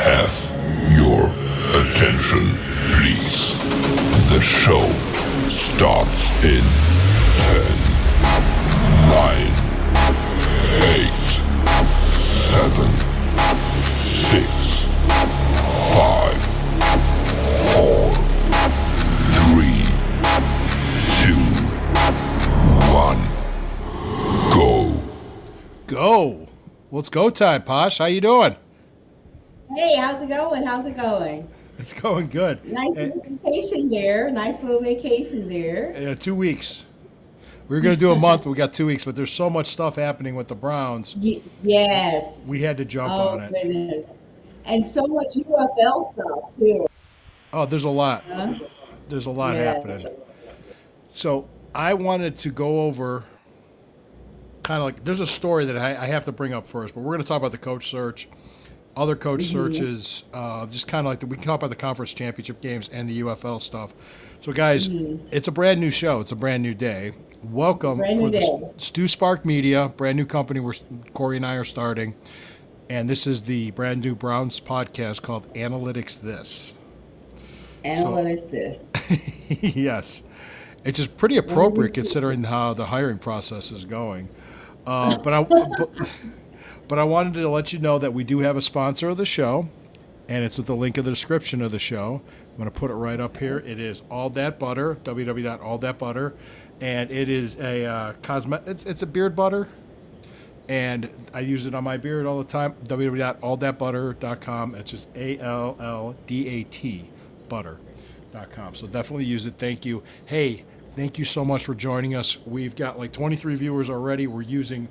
Have your attention, please. The show starts in 10, 9, 8, 7, 6, 5, 4, 3, 2, 1. Go. Go. Well, it's go time, Posh. How you doing? Hey, how's it going? How's it going? It's going good. Nice little vacation there. Nice little vacation there. 2 weeks. We were going to do a month, but we got 2 weeks. But there's so much stuff happening with the Browns. Yes. We had to jump Oh, on it. goodness. And so much UFL stuff, too. Oh, there's a lot. Huh? There's a lot Yeah. happening. So I wanted to go over kind of like there's a story that I have to bring up first, but we're going to talk about the coach search, other coach searches, just kind of like we can talk about the conference championship games and the UFL stuff. So, guys, it's a brand new show. It's a brand new day. Welcome Brand new for the day. Stu Spark Media, brand new company where Corey and I are starting. And this is the brand new Browns podcast called Analytics This. Analytics this. Yes. It's just pretty appropriate considering how the hiring process is going. But I wanted to let you know that we do have a sponsor of the show, and it's at the link in the description of the show. I'm going to put it right up here. It is All That Butter, www.allthatbutter, and it is a it's a beard butter, and I use it on my beard all the time. www.allthatbutter.com. It's just ALLDAT butter.com. So definitely use it. Thank you. Hey, thank you so much for joining us. We've got like 23 viewers already. We're using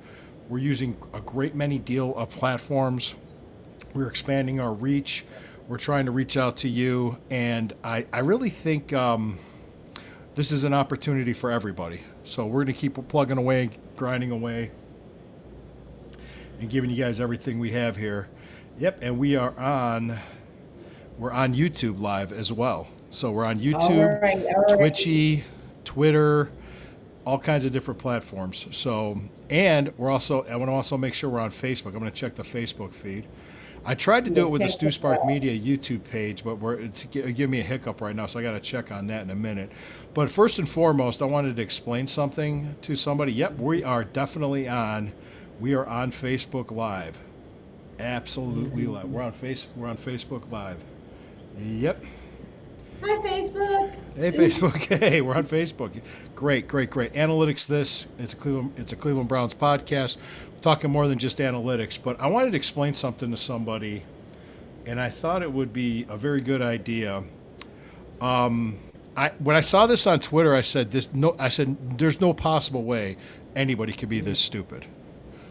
a great many deal of platforms. We're expanding our reach. We're trying to reach out to you, and I really think this is an opportunity for everybody. So we're going to keep plugging away, grinding away, and giving you guys everything we have here. Yep, and we're on YouTube Live as well. So we're on YouTube, All right. Twitchy, Twitter, all kinds of different platforms. So, and I want to also make sure we're on Facebook. I'm going to check the Facebook feed. I tried to do it with the Stu Spark Media YouTube page, but it's giving me a hiccup right now, so I got to check on that in a minute. But first and foremost, I wanted to explain something to somebody. Yep, we are definitely on. We are on Facebook Live. Absolutely live. We're on Facebook Live. Yep. Hi, Facebook. Hey, Facebook. Hey, we're on Facebook. Great. Analytics This. It's a Cleveland Browns podcast. We're talking more than just analytics, but I wanted to explain something to somebody, and I thought it would be a very good idea. When I saw this on Twitter, I said there's no possible way anybody could be this stupid.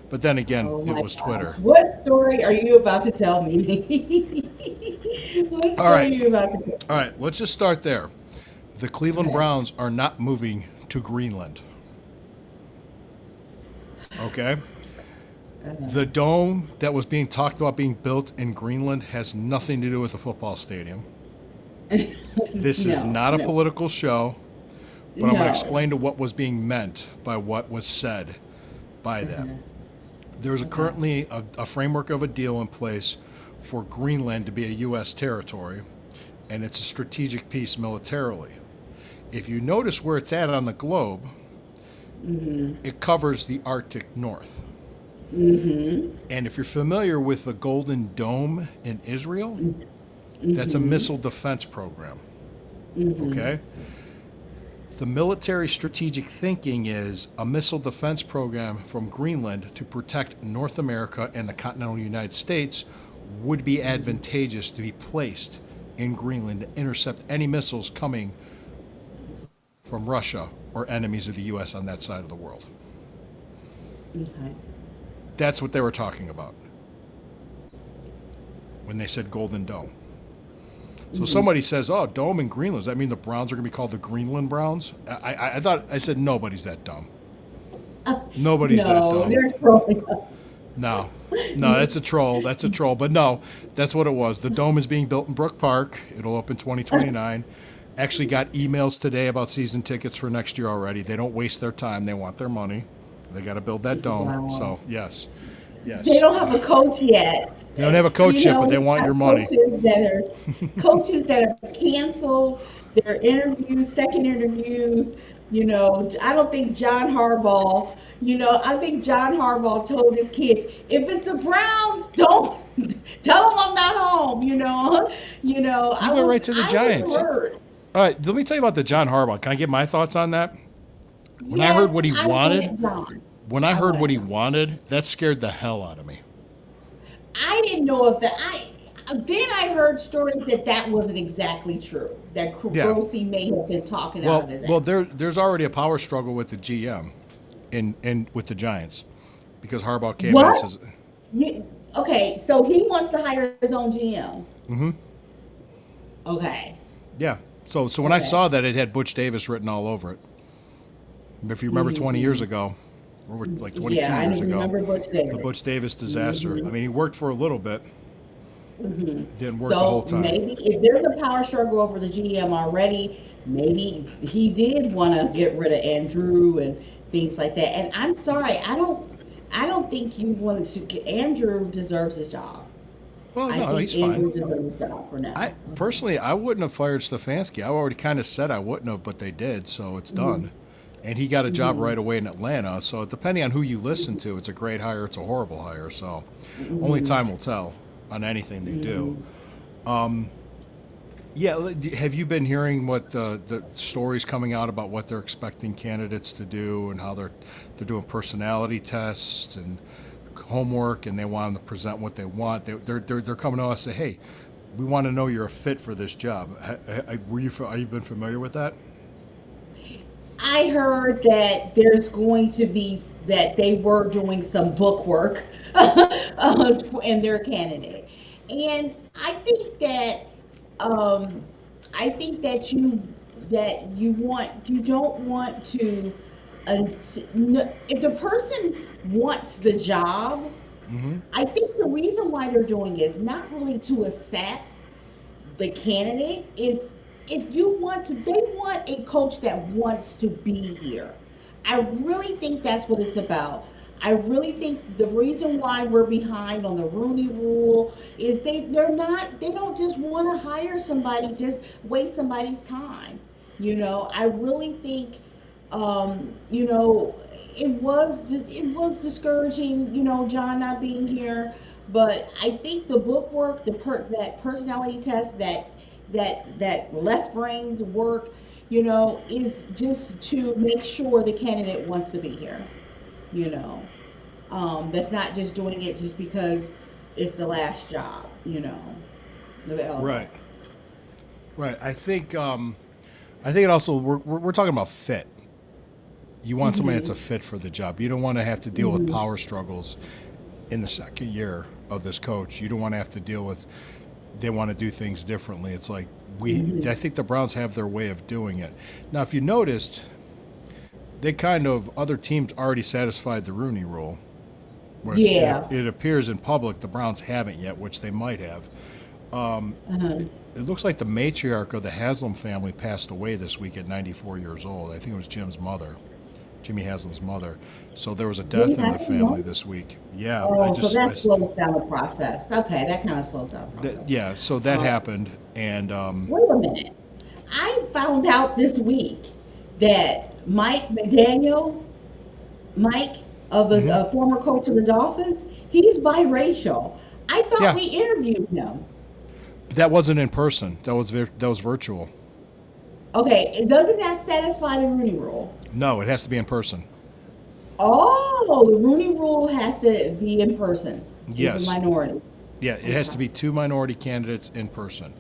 But then again, Oh, it my was gosh. Twitter. What story are you about to tell me? What story All right. are you about to tell? All right, let's just start there. The Cleveland Browns are not moving to Greenland. Okay? The dome that was being talked about being built in Greenland has nothing to do with the football stadium. This is not a political show, but I'm going to No. explain to what was being meant by what was said by them. There's currently a framework of a deal in place for Greenland to be a U.S. territory, and it's a strategic piece militarily. If you notice where it's at on the globe, it covers the Arctic North. And if you're familiar with the Golden Dome in Israel, that's a missile defense program. Okay? The military strategic thinking is a missile defense program from Greenland to protect North America and the continental United States would be advantageous to be placed in Greenland to intercept any missiles coming from Russia or enemies of the U.S. on that side of the world. Okay. That's what they were talking about when they said Golden Dome. So somebody says, oh, dome in Greenland. Does that mean the Browns are going to be called the Greenland Browns? I said nobody's that dumb. Nobody's that No, dumb. they're trolling us. No, that's a troll. That's a troll. But no, that's what it was. The dome is being built in Brook Park. It'll open 2029. Actually got emails today about season tickets for next year already. They don't waste their time. They want their money. They got to build that dome. Wow. So, yes. They don't have a coach yet. They don't have a coach yet, but they want your money. Coaches that are canceled their interviews, second interviews. I don't think John Harbaugh. I think John Harbaugh told his kids, if it's the Browns, don't tell them I'm not home. I went right to the Giants. All right, let me tell you about the John Harbaugh. Can I get my thoughts on that? When I heard what he wanted, that scared the hell out of me. I didn't know if then I heard stories that wasn't exactly true. That Grossi may have been talking out of his ass. Well, there's already a power struggle with the GM, in with the Giants, because Harbaugh came in and says. Okay, so he wants to hire his own GM. Mm-hmm. Okay. Yeah. So when I saw that, it had Butch Davis written all over it. If you remember 20 years ago, or like 22 years ago, remember Butch Davis. The Butch Davis disaster. Mm-hmm. I mean, he worked for a little bit. Mm-hmm. Didn't work the whole time. So maybe if there's a power struggle over the GM already, maybe he did want to get rid of Andrew and things like that. And I'm sorry, I don't think you wanted to. Andrew deserves his job. Well, no, he's Andrew fine. deserves his job for now. Personally, I wouldn't have fired Stefanski. I already kind of said I wouldn't have, but they did, so it's done. And he got a job right away in Atlanta. So depending on who you listen to, it's a great hire, it's a horrible hire. So only time will tell on anything they do. Have you been hearing what the stories coming out about what they're expecting candidates to do and how they're doing personality tests and homework, and they want them to present what they want? They're coming to us and say, hey, we want to know you're a fit for this job. Have you been familiar with that? I heard that there's going to be that they were doing some book work in their candidate, and I think that you don't want to if the person wants the job. I think the reason why they're doing is not really to assess the candidate, is if you want to, they want a coach that wants to be here. I really think that's what it's about. I really think the reason why we're behind on the Rooney Rule is they don't just want to hire somebody, just waste somebody's time. I really think, it was discouraging, John not being here, but I think the book work, that personality test, that left brain's work, is just to make sure the candidate wants to be here. That's not just doing it just because it's the last job. Right. I think it also we're talking about fit. You want somebody that's a fit for the job. You don't want to have to deal with power struggles in the second year of this coach. You don't want to have to deal with. They want to do things differently. It's like I think the Browns have their way of doing it. Now, if you noticed, other teams already satisfied the Rooney Rule. It appears in public the Browns haven't yet, which they might have. It looks like the matriarch of the Haslam family passed away this week at 94 years old. I think it was Jimmy Haslam's mother. So there was a death in the family this week. Yeah. So that slows down the process. Okay, that kind of slows down the process. So that happened. And wait a minute. I found out this week that Mike McDaniel, of the former coach of the Dolphins, he's biracial. I thought we interviewed him. That wasn't in person. That was virtual. Okay, doesn't that satisfy the Rooney Rule? No, it has to be in person. Oh, the Rooney Rule has to be in person. Yes. With a minority. Yeah, it has to be 2 minority candidates in person.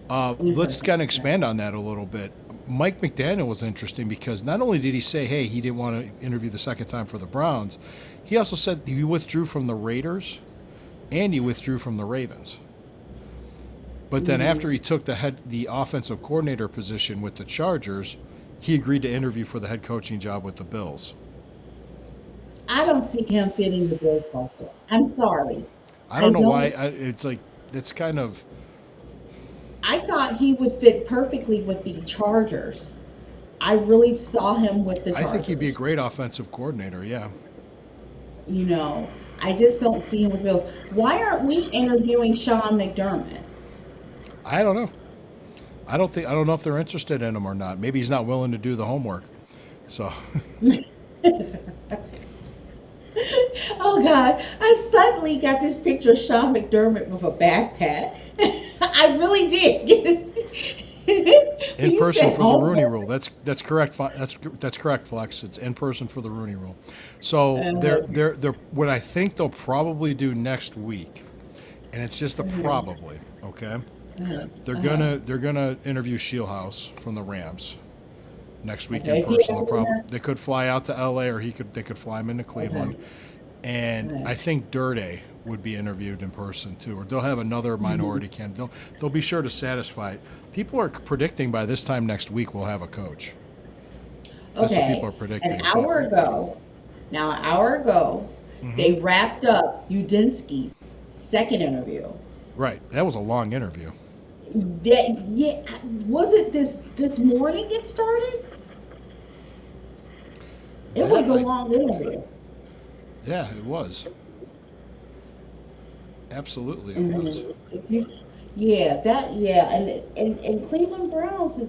Let's kind of expand on that a little bit. Mike McDaniel was interesting because not only did he say, hey, he didn't want to interview the second time for the Browns, he also said he withdrew from the Raiders and he withdrew from the Ravens. But then after he took the offensive coordinator position with the Chargers, he agreed to interview for the head coaching job with the Bills. I don't see him fitting the Bills culture. I'm sorry. I don't know why. It's like, that's kind of... I thought he would fit perfectly with the Chargers. I really saw him with the Chargers. I think he'd be a great offensive coordinator, yeah. I just don't see him with Bills. Why aren't we interviewing Sean McDermott? I don't know. I don't know if they're interested in him or not. Maybe he's not willing to do the homework. So Oh God, I suddenly got this picture of Sean McDermott with a backpack. I really did. in You person said for the Rooney homework. Rule. That's correct. That's correct, Flex. It's in person for the Rooney Rule. So Uh, they're what I think they'll probably do next week, and it's just a probably. Okay, they're gonna interview Shieldhouse from the Rams next week Okay, in is he person. over there? They could fly out to L.A. or they could fly him into Cleveland. And I think Dirday would be interviewed in person too, or they'll have another minority candidate. They'll be sure to satisfy it. People are predicting by this time next week we'll have a coach. That's what people are predicting. An hour ago, they wrapped up Udinsky's second interview. Right, that was a long interview. Yeah, was it this morning it started? It was a long interview. Yeah, it was. Absolutely, it was. And Cleveland Browns,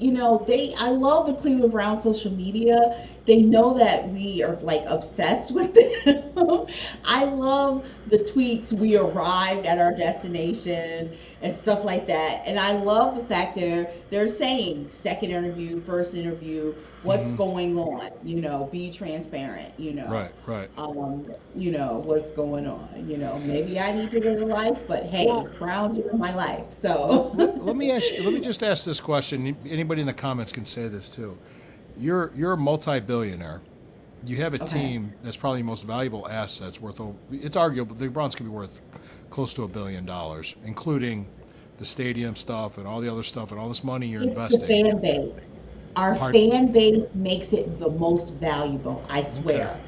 I love the Cleveland Browns social media. They know that we are like obsessed with them. I love the tweets, we arrived at our destination and stuff like that. And I love the fact they're saying second interview, first interview, what's going on, be transparent, Right, right. what's going on, maybe I need to live a life, but hey, Browns are my life. So Let me just ask this question. Anybody in the comments can say this too. You're a multi-billionaire. You have a team that's probably the most valuable assets it's arguable the Browns could be worth close to $1 billion, including the stadium stuff and all the other stuff and all this money you're it's investing. the fan base. Our fan base makes it the most valuable, I swear.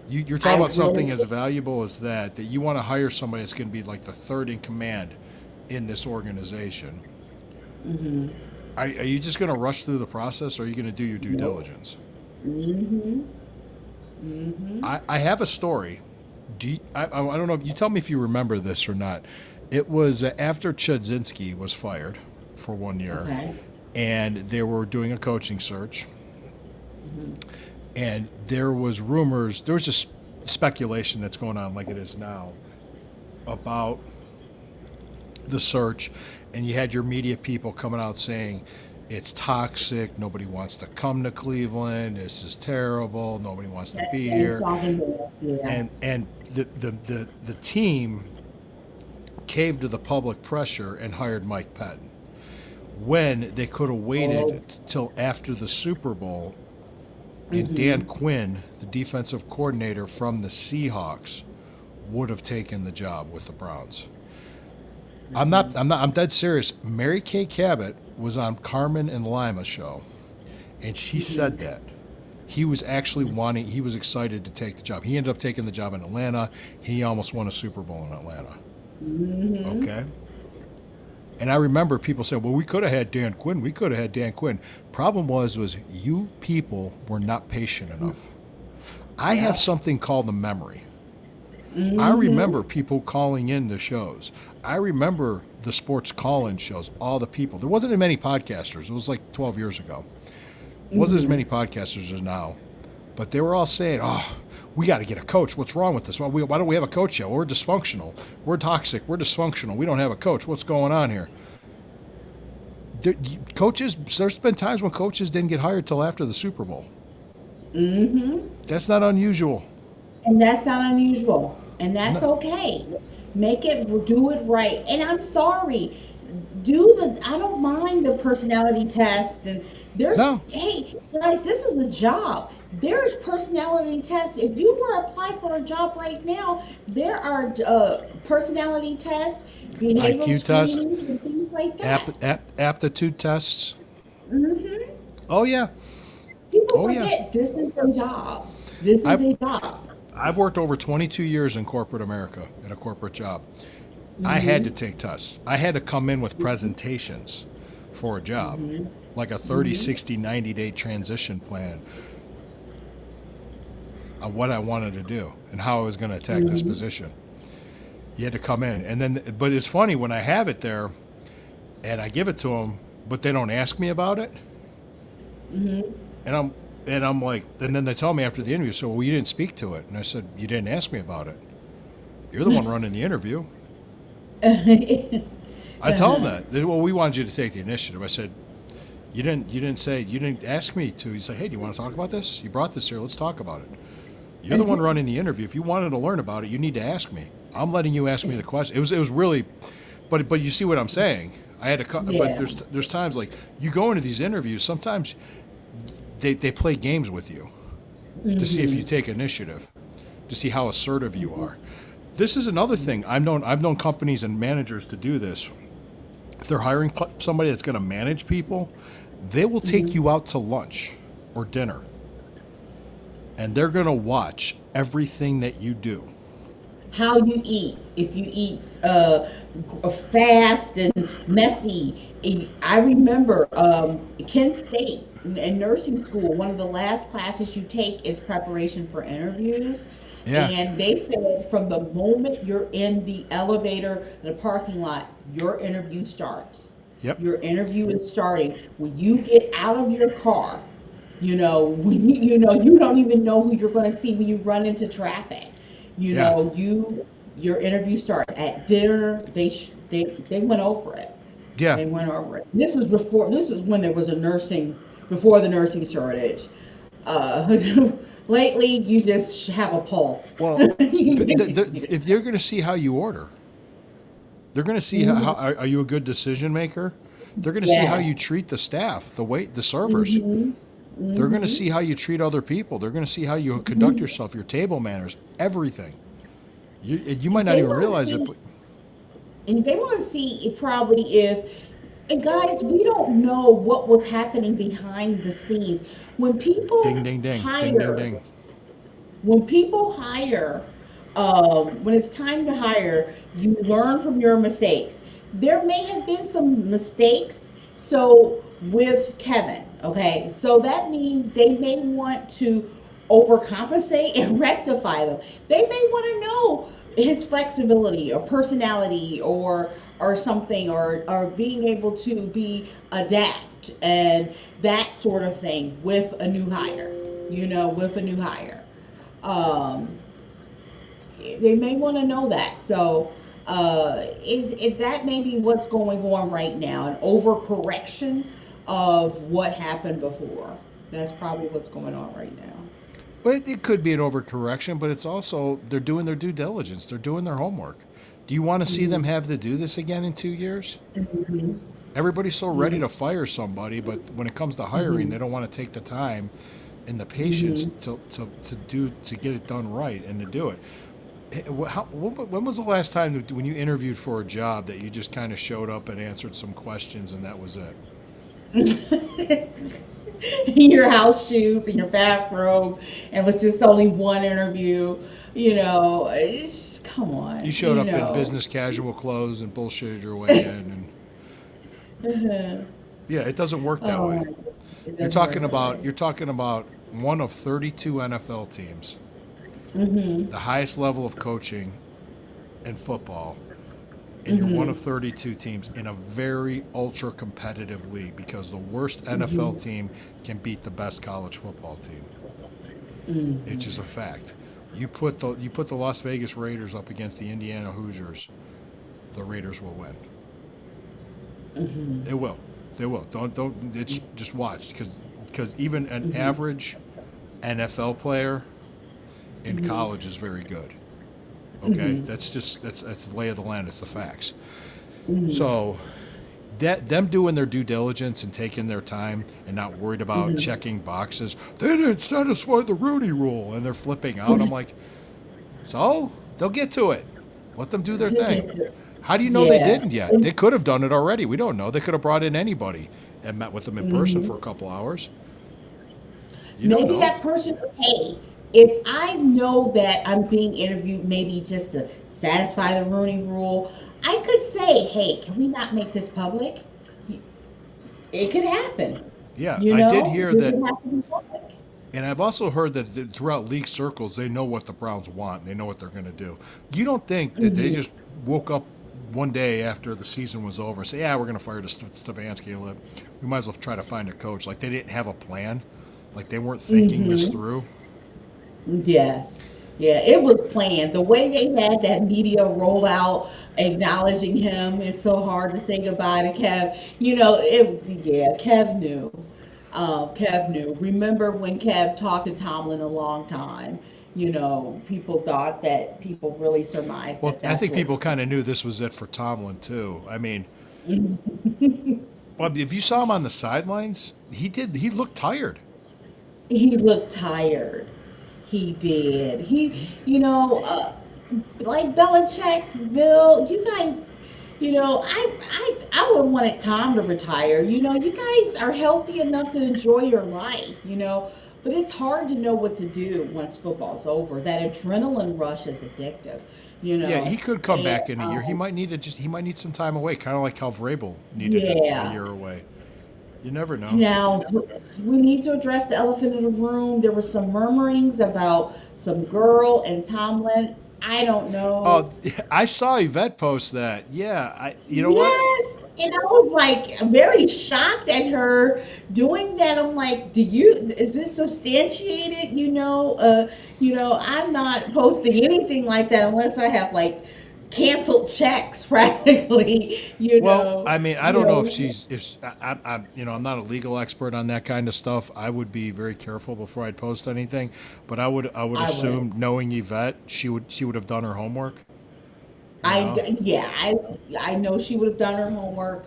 You're talking about something really- as valuable as that you want to hire somebody that's going to be like the third in command in this organization. Mm-hmm. Are you just going to rush through the process, or are you going to do your due diligence? Mm-hmm. Mm-hmm. I have a story. I don't know. You tell me if you remember this or not. It was after Chudzinski was fired for 1 year, and they were doing a coaching search. And there was rumors, there was just speculation that's going on like it is now about the search, and you had your media people coming out saying it's toxic, nobody wants to come to Cleveland, this is terrible, nobody wants to be here. And the team caved to the public pressure and hired Mike Pettin when they could have waited till after the Super Bowl. And Dan Quinn, the defensive coordinator from the Seahawks, would have taken the job with the Browns. I'm dead serious. Mary Kay Cabot was on Carmen and Lima's show, and she said that he was excited to take the job. He ended up taking the job in Atlanta. He almost won a Super Bowl in Atlanta. Okay. And I remember people saying, well, we could have had Dan Quinn. Problem was you people were not patient enough. I have something called a memory. I remember people calling in the shows. I remember the sports call-in shows, all the people. There wasn't as many podcasters. It was like 12 years ago. It wasn't as many podcasters as now. But they were all saying, we got to get a coach. What's wrong with this? Why don't we have a coach yet? We're dysfunctional. We're toxic. We're dysfunctional. We don't have a coach. What's going on here? There's been times when coaches didn't get hired till after the Super Bowl. That's not unusual. And that's not unusual. And that's okay. Do it right. And I'm sorry. I don't mind the personality test. And hey, guys, this is a job. There's personality tests. If you were to apply for a job right now, there are personality tests, behavioral IQ tests, and things like that. Aptitude tests. Oh, yeah. People forget this is a job. This is a job. I've worked over 22 years in corporate America in a corporate job. I had to take tests. I had to come in with presentations for a job, like a 30, 60, 90-day transition plan. on what I wanted to do and how I was going to attack this position. You had to come in, and then, but it's funny when I have it there, and I give it to them, but they don't ask me about it, and I'm like, and then they tell me after the interview, so well, you didn't speak to it, and I said, you didn't ask me about it. You're the one running the interview. I tell them that. Well, we wanted you to take the initiative. I said, you didn't ask me to. He said, hey, do you want to talk about this? You brought this here. Let's talk about it. You're the one running the interview. If you wanted to learn about it, you need to ask me. I'm letting you ask me the question. It was really, but you see what I'm saying. I had to cut, Yeah. but there's times like you go into these interviews. Sometimes they play games with you to see if you take initiative, to see how assertive you are. This is another thing. I've known companies and managers to do this. If they're hiring somebody that's going to manage people, they will take you out to lunch or dinner, and they're going to watch everything that you do. How you eat, if you eat fast and messy. I remember Kent State in nursing school, one of the last classes you take is preparation for interviews. Yeah. And they said from the moment you're in the elevator, the parking lot, your interview starts. Yep. Your interview is starting. When you get out of your car, when you don't even know who you're going to see when you run into traffic. Yeah. Your interview starts at dinner. They went over it. Yeah. They went over it. This is when there was before the nursing shortage. Lately, you just have a pulse. Well, if they're going to see how you order, they're going to see how are you a good decision maker. They're going to see how you treat the staff, the servers. They're going to see how you treat other people. They're going to see how you conduct yourself, your table manners, everything. You might not They even wanna realize see- it. But And they want to see probably and guys, we don't know what was happening behind the scenes. When people ding, ding, ding, hire, ding, ding, ding. when people hire, when it's time to hire, you learn from your mistakes. There may have been some mistakes. So with Kevin, okay, so that means they may want to overcompensate and rectify them. They may want to know his flexibility or personality or something or being able to be adapt and that sort of thing with a new hire. They may want to know that. So if that may be what's going on right now, an overcorrection of what happened before. That's probably what's going on right now. But it could be an overcorrection, but it's also they're doing their due diligence. They're doing their homework. Do you want to see them have to do this again in 2 years? Everybody's so ready to fire somebody, but when it comes to hiring, they don't want to take the time and the patience to get it done right and to do it. When was the last time when you interviewed for a job that you just kind of showed up and answered some questions and that was it? Your house shoes and your bathrobe, and it was just only one interview. It's just, come on. You showed up in business casual clothes and bullshitted your way in, and yeah, it doesn't work that way. You're talking about one of 32 NFL teams, the highest level of coaching in football, and you're one of 32 teams in a very ultra competitive league because the worst NFL team can beat the best college football team. It's just a fact. You put the Las Vegas Raiders up against the Indiana Hoosiers, the Raiders will win. They will. They will. Don't. It's just watch because even an average NFL player in college is very good. Okay, that's the lay of the land. It's the facts. So them doing their due diligence and taking their time and not worried about checking boxes. They didn't satisfy the Rooney Rule, and they're flipping out. I'm like, so they'll get to it. Let them do their thing. How do you know they didn't yet? They could have done it already. We don't know. They could have brought in anybody and met with them in person for a couple hours. You don't Maybe know. that person, hey, if I know that I'm being interviewed, maybe just to satisfy the Rooney Rule, I could say, hey, can we not make this public? It could happen. Yeah, You I know? did hear It that. doesn't have to be public. And I've also heard that throughout league circles, they know what the Browns want. And they know what they're going to do. You don't think that they just woke up one day after the season was over and say, "Yeah, we're going to fire Stefanski. We might as well try to find a coach." Like they didn't have a plan. Like they weren't thinking this through. Yes. Yeah, it was planned. The way they had that media rollout acknowledging him, it's so hard to say goodbye to Kev. Kev knew. Kev knew. Remember when Kev talked to Tomlin a long time? People thought that people really surmised Well, that I that's think what people was. kind of knew this was it for Tomlin too. I mean, well, if you saw him on the sidelines, he did. He looked tired. He looked tired. He did. Like Belichick, Bill, you guys, I would wanted Tom to retire. You guys are healthy enough to enjoy your life. But it's hard to know what to do once football's over. That adrenaline rush is addictive, Yeah, he could come and back in a year. He might need some time away, kind of like how Vrabel needed a yeah. year away. You never know. Now, we need to address the elephant in the room. There were some murmurings about some girl and Tomlin. I don't know. Oh, I saw Yvette post that. Yeah, you know what? Yes, and I was like very shocked at her doing that. I'm like, is this substantiated? I'm not posting anything like that unless I have like canceled checks practically. Well, I mean, I You don't know if know, she's if I'm not a legal expert on that kind of stuff. I would be very careful before I'd post anything, but I would I would. assume knowing Yvette, she would have done her homework. You know? Yeah, I know she would have done her homework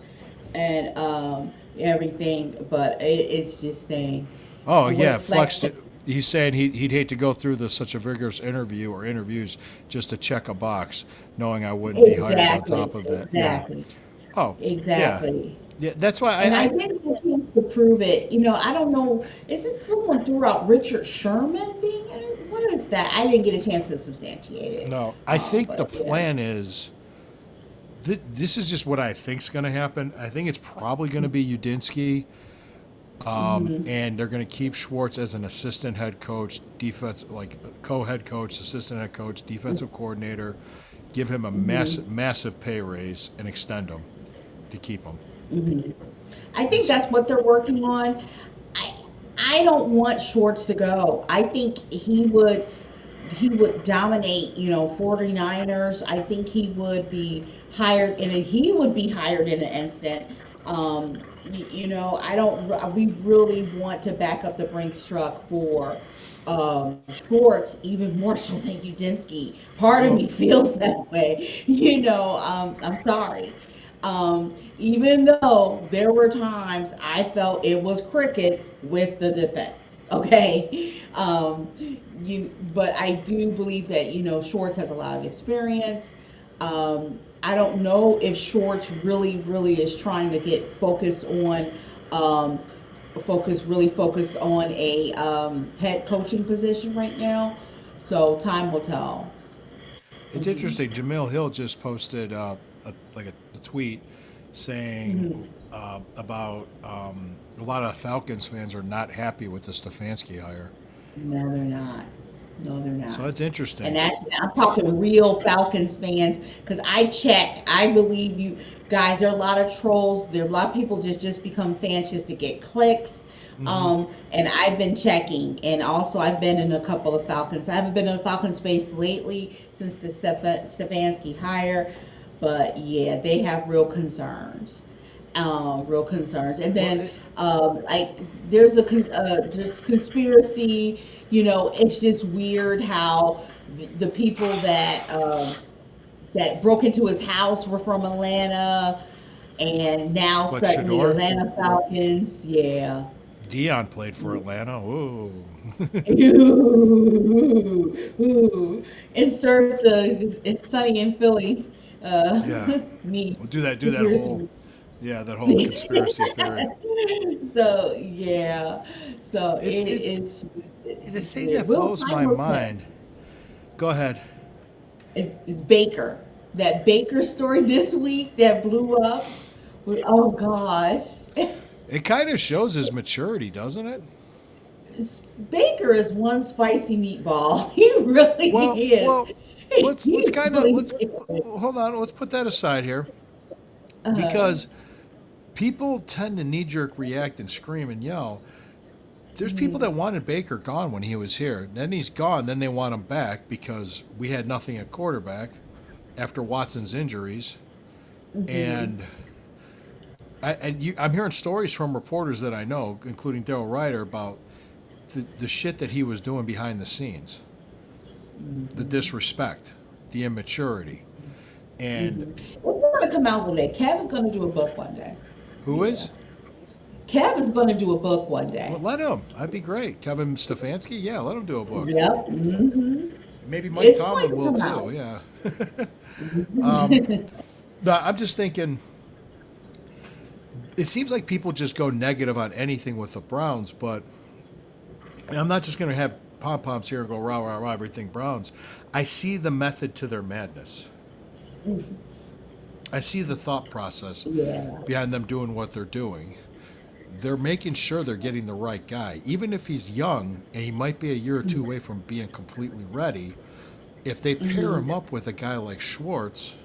and everything, but it's just saying Oh yeah, what's Flex. flex. He's saying he'd hate to go through such a vigorous interview or interviews just to check a box, knowing I wouldn't be hired on Exactly, top of it. Yeah. exactly, Oh, yeah. exactly. Yeah. That's why And I I didn't get a chance to prove it. I don't know. Is it someone threw out Richard Sherman being in it? What is that? I didn't get a chance to substantiate it. no. I think the But yeah. plan is this is just what I think's going to happen. I think it's probably going to be Udinsky, and they're going to keep Schwartz as an assistant head coach, defense like co-head coach, assistant head coach, defensive coordinator. Give him a massive pay raise and extend him to keep him. I think that's what they're working on. I I don't want Schwartz to go. I think he would dominate, 49ers. I think he would be hired and he would be hired in an instant. I don't we really want to back up the Brinks truck for Schwartz even more so than Udinski. Part of Well, me feels that way. I'm sorry. Even though there were times I felt it was crickets with the defense. Okay. But I do believe that, Schwartz has a lot of experience. I don't know if Schwartz really, really is trying to get um, really focused on a head coaching position right now. So time will tell. it's interesting. Jamil Hill just posted a tweet saying about a lot of Falcons fans are not happy with the Stefanski hire. No, they're not. No, they're So not. that's And interesting. I'm talking real Falcons fans because I checked. I believe you guys. There are a lot of trolls. There are a lot of people just become fans just to get clicks. And I've been checking, and also I've been in a couple of Falcons. I haven't been in a Falcon space lately since the Stefanski hire, but yeah, they have real concerns. And Well, then like there's just conspiracy. It's just weird how the people that broke into his house were from Atlanta, and now but suddenly Shador, Atlanta Falcons. Yeah. Dion played for Atlanta. Ooh, Ooh, ooh. Insert the it's sunny in Philly. yeah. Me. We'll do that whole Conspiracy. that whole conspiracy theory. So yeah. So It's the it's thing weird. that Will blows my Time will tell. mind. Go ahead. Is Baker. That Baker story this week that blew up. Oh gosh. It kind of shows his maturity, doesn't it? Baker is one spicy meatball. He really Well, is. well, let's He kind of really let's is. hold on. Let's put that aside here Uh, because people tend to knee jerk react and scream and yell. There's people that wanted Baker gone when he was here. Then he's gone. Then they want him back because we had nothing at quarterback after Watson's injuries. And I'm hearing stories from reporters that I know, including Daryl Ryder, about the shit that he was doing behind the scenes, the disrespect, the immaturity. And We're going to come out with it. Kev is going to do a book one day. who Yeah. is? Kev is going to do a book one Well, day. let him. That'd be great. Kevin Stefanski, yeah, let him do a book. Yep. Maybe Mike It's going Tomlin to will come too. out. Yeah. No, I'm just thinking. It seems like people just go negative on anything with the Browns, but I'm not just going to have pom poms here and go rah rah rah everything Browns. I see the method to their madness. I see the thought process Yeah. behind them doing what they're doing. They're making sure they're getting the right guy, even if he's young and he might be a year or two away from being completely ready. If they pair him up with a guy like Schwartz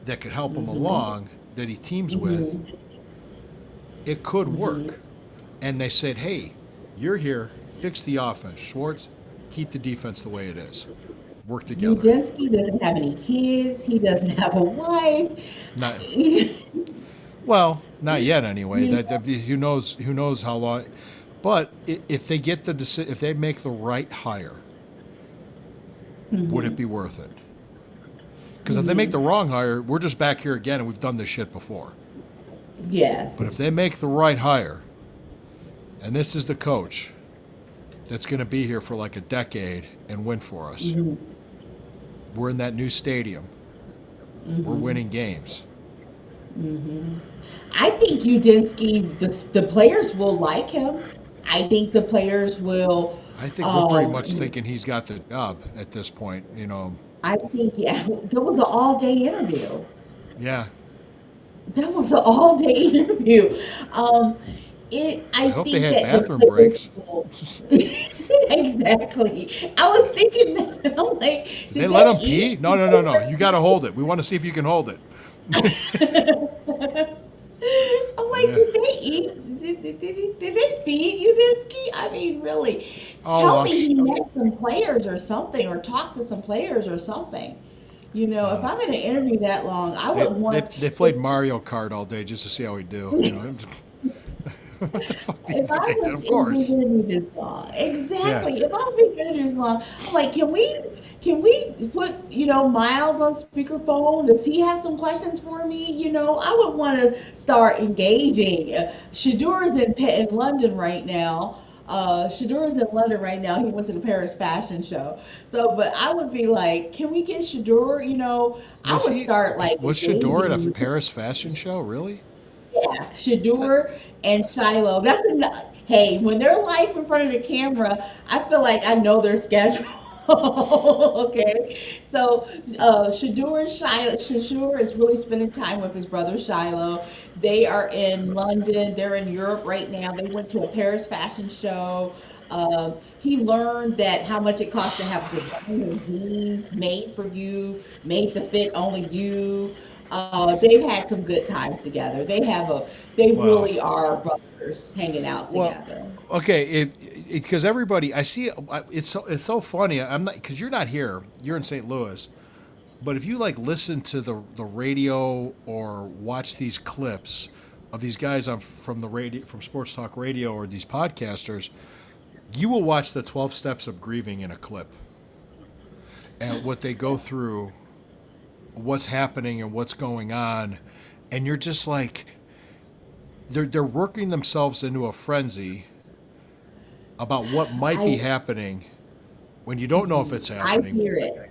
that could help him along, that he teams with, it could work. And they said, hey, you're here, fix the offense. Schwartz, keep the defense the way it is. Work together. Udinski doesn't have any kids. He doesn't have a wife. Not, You well, not yet anyway. know, Who knows how long. But if they get if they make the right hire, would it be worth it? Because if they make the wrong hire, we're just back here again, and we've done this shit before. yes. But if they make the right hire, and this is the coach that's going to be here for like a decade and win for us, we're in that new stadium. We're winning games. I think Udinski, the players will like him. I think the players will. I think we're pretty much thinking he's got the job at this point. I think, yeah, that was an all-day interview. Yeah. That was an all-day interview. I I hope they think had that the bathroom players breaks. will. Exactly. I was thinking that. I'm like, Did they did let they him pee? eat? No, no, no, no. You got to hold it. We want to see if you can hold it. I'm like, Yeah. did they eat? Did they feed Udinski? I mean, really? Oh, Tell me he met some players or something, or talked to some players or something. If I'm in an interview that long, I They, would want. they played Mario Kart all day just to see how we do. What the fuck do you If think I they did? was Of in course. this interview this long, Yeah. exactly. If I was in interview this long, I'm like, can we put Miles on speakerphone? Does he have some questions for me? I would want to start engaging. Shador is in London right now. Shador is in London right now. He went to the Paris Fashion Show. So, but I would be like, can we get Shador? I Was would he? start like Was Shador at a engaging. Paris fashion show? Really? Yeah, Shador and Shiloh. That's enough. Hey, when they're live in front of the camera, I feel like I know their schedule. Okay, so Shador and Shiloh. Shador is really spending time with his brother Shiloh. They are in London. They're in Europe right now. They went to a Paris fashion show. He learned that how much it costs to have designer jeans made for you, made to fit only you. They've had some good times together. They Wow. really are brothers hanging out Well, together. okay, because everybody I see it's so funny. I'm not because you're not here. You're in St. Louis. But if you like listen to the radio or watch these clips of these guys from the radio from Sports Talk Radio or these podcasters, you will watch the 12 steps of grieving in a clip and what they go through, what's happening and what's going on, and you're just like they're working themselves into a frenzy about what might be I happening when you don't know if it's I happening. hear it.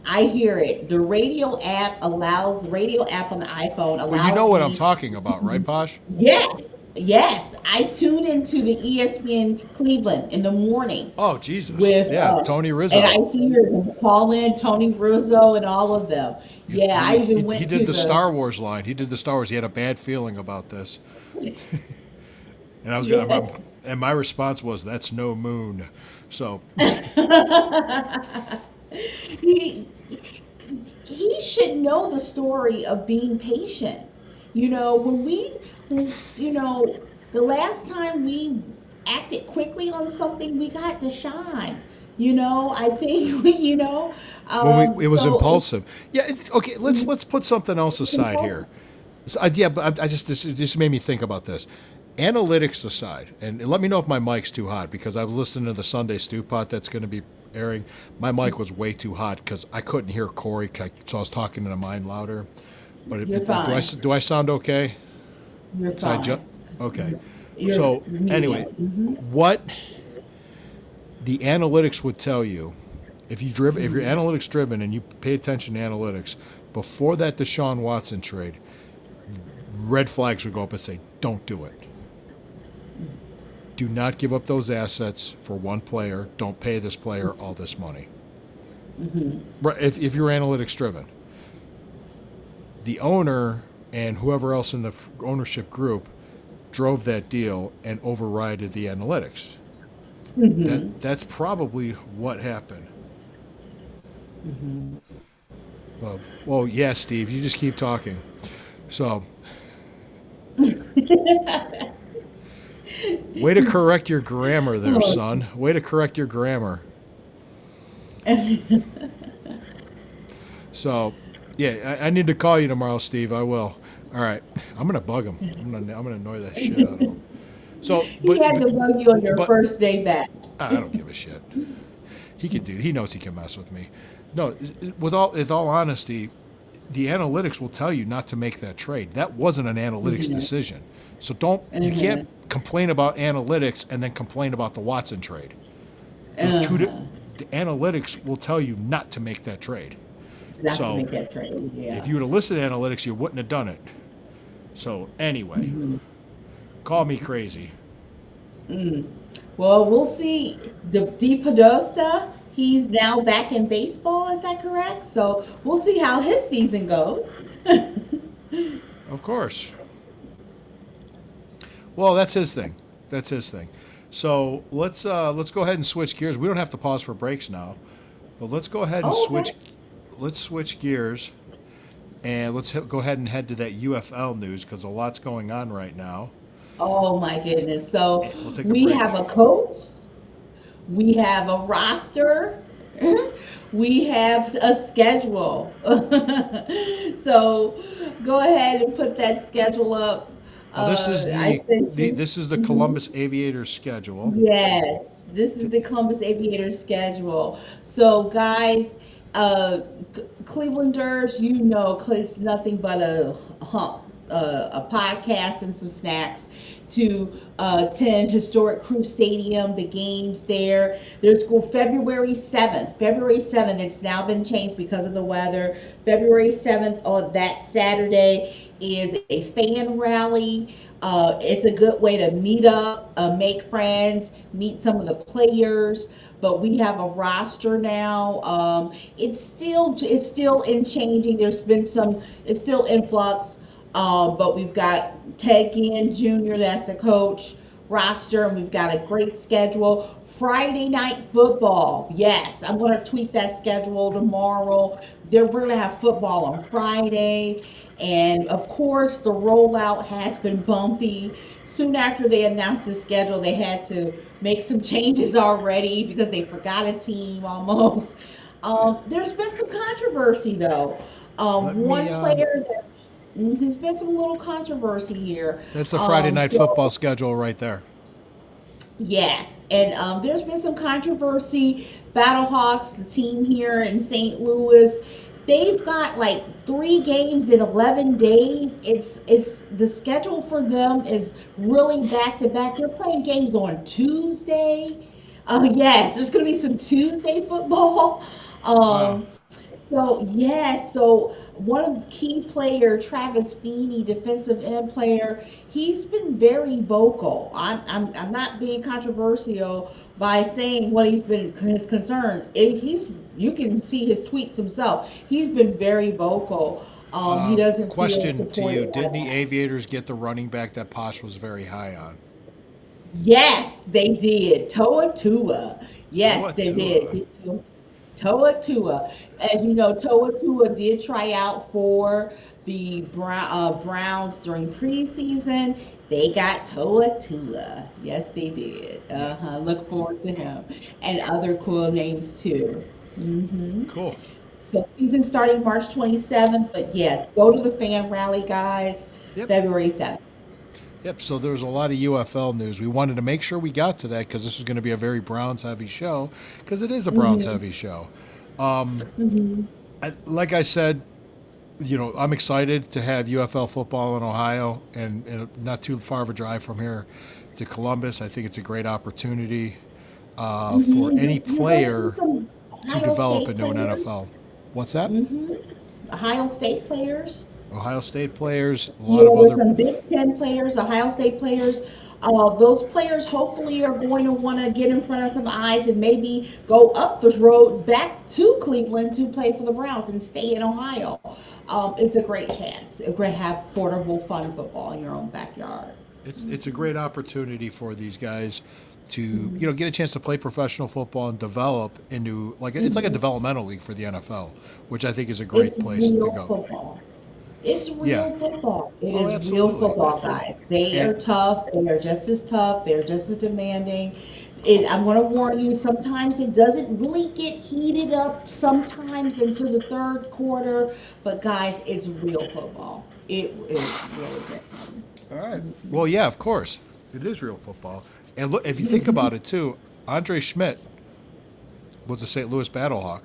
I hear it. The radio app on the iPhone Well, you know allows what I'm me. talking about, right, Posh? Yes, yes. I tune into the ESPN Cleveland in the morning Oh, Jesus. with Yeah, Tony and Rizzo. I hear them call in Tony Rizzo and all of them. Yeah, I He, even he went did to the the Star Wars line. He did the Star Wars. He had a bad feeling about this. And I was Yes. and my response was, "That's no moon." So He, he should know the story of being patient. You know, the last time we acted quickly on something, we got to shine. I think, it was so it's impulsive. Yeah. Okay. Let's put something else aside here. important. Yeah, but I just this made me think about this. Analytics aside, and let me know if my mic's too hot because I was listening to the Sunday Stew Pot that's going to be airing. My mic was way too hot because I couldn't hear Corey, so I was talking into mine louder. But You're fine. do I sound okay? You're 'Cause I fine. just okay. You're So anyway, medium. what the analytics would tell you if you're analytics driven and you pay attention to analytics before that Deshaun Watson trade, red flags would go up and say, "Don't do it. Do not give up those assets for one player. Don't pay this player all this money." Right? If you're analytics driven, the owner and whoever else in the ownership group drove that deal and overrided the analytics. That's probably what happened. Well, yeah, Steve, you just keep talking. So, way to correct your grammar there, son. Way to correct your grammar. So, yeah, I need to call you tomorrow, Steve. I will. All right, I'm gonna bug him. I'm gonna annoy that shit out of him. So, He had to bug you on your but first day back. I don't give a shit. He knows he can mess with me. No, with all honesty, the analytics will tell you not to make that trade. That wasn't an analytics decision. So you can't complain about analytics and then complain about the Watson trade. The analytics will tell you not to make that trade. Not to So make that trade. Yeah. if you would have listened to analytics, you wouldn't have done it. So anyway, call me crazy. Well, we'll see. DePodesta, he's now back in baseball. Is that correct? So we'll see how his season goes. Of course. Well, that's his thing. That's his thing. So let's go ahead and switch gears. We don't have to pause for breaks now, but let's go ahead and Oh, okay. switch gears, and let's go ahead and head to that UFL news because a lot's going on right now. Oh my goodness. So We'll take a we break. have a coach, we have a roster, we have a schedule. So go ahead and put that schedule up. Now, this is I sent you. this is the Columbus Aviators schedule. Yes, this is the Columbus Aviators schedule. So, guys, Clevelanders, it's nothing but a hump, a podcast and some snacks to attend Historic Crew Stadium, the games there. There's February 7th. February 7th, it's now been changed because of the weather. February 7th on that Saturday is a fan rally. It's a good way to meet up, make friends, meet some of the players. But we have a roster now. It's still in changing. It's still in flux. But we've got Ted Ginn Jr. That's the coach roster, and we've got a great schedule. Friday night football. Yes, I'm going to tweet that schedule tomorrow. We're going to have football on Friday. And of course, the rollout has been bumpy. Soon after they announced the schedule, they had to make some changes already because they forgot a team almost. There's been some controversy though. Let One me. player that there's been some little controversy here. That's the Friday night So football schedule right there. yes, and there's been some controversy. Battlehawks, the team here in St. Louis, they've got like 3 games in 11 days. It's the schedule for them is really back to back. They're playing games on Tuesday. Yes, there's going to be some Tuesday football. Wow. Um, so yes, so one of the key player, Travis Feeney, defensive end player, he's been very vocal. I'm not being controversial by saying what his concerns. You can see his tweets himself. He's been very vocal. He doesn't feel Question to you: supported by Did the that. Aviators get the running back that Posh was very high on? Yes, they did. Toa Tua. Yes, Tua they Tua. did. Toa Tua. As you know, Toa Tua did try out for the Browns during preseason. They got Toa Tua. Yes, they did. Yeah. Look forward to him. And other cool names too. Cool. So season starting March 27th, but yes, go to the fan rally, guys, Yep. February 7th. Yep. So there's a lot of UFL news. We wanted to make sure we got to that because this was going to be a very Browns heavy show because it is a Browns heavy show. Like I said, I'm excited to have UFL football in Ohio and not too far of a drive from here to Columbus. I think it's a great opportunity for any You player some to Ohio develop State into an players? NFL. What's that? Ohio State players? Ohio State players, a lot Yeah, of there's other. some Big Ten players, Ohio State players. Those players hopefully are going to want to get in front of some eyes and maybe go up the road back to Cleveland to play for the Browns and stay in Ohio. It's a great chance. It's great to have affordable, fun football in your own backyard. It's a great opportunity for these guys to get a chance to play professional football and develop into it's like a developmental league for the NFL, which I think is a great It's place to real go. football. It's Yeah. real football. It Oh, is real absolutely. football, guys. They are And tough. They are just as tough. They're just as demanding. I'm going to warn you, sometimes it doesn't really get heated up sometimes into the third quarter. But, guys, it's real football. It is really good. all right. Well, yeah, of course, it is real football. And look, if you think about it too, Andre Schmidt was a St. Louis Battlehawk,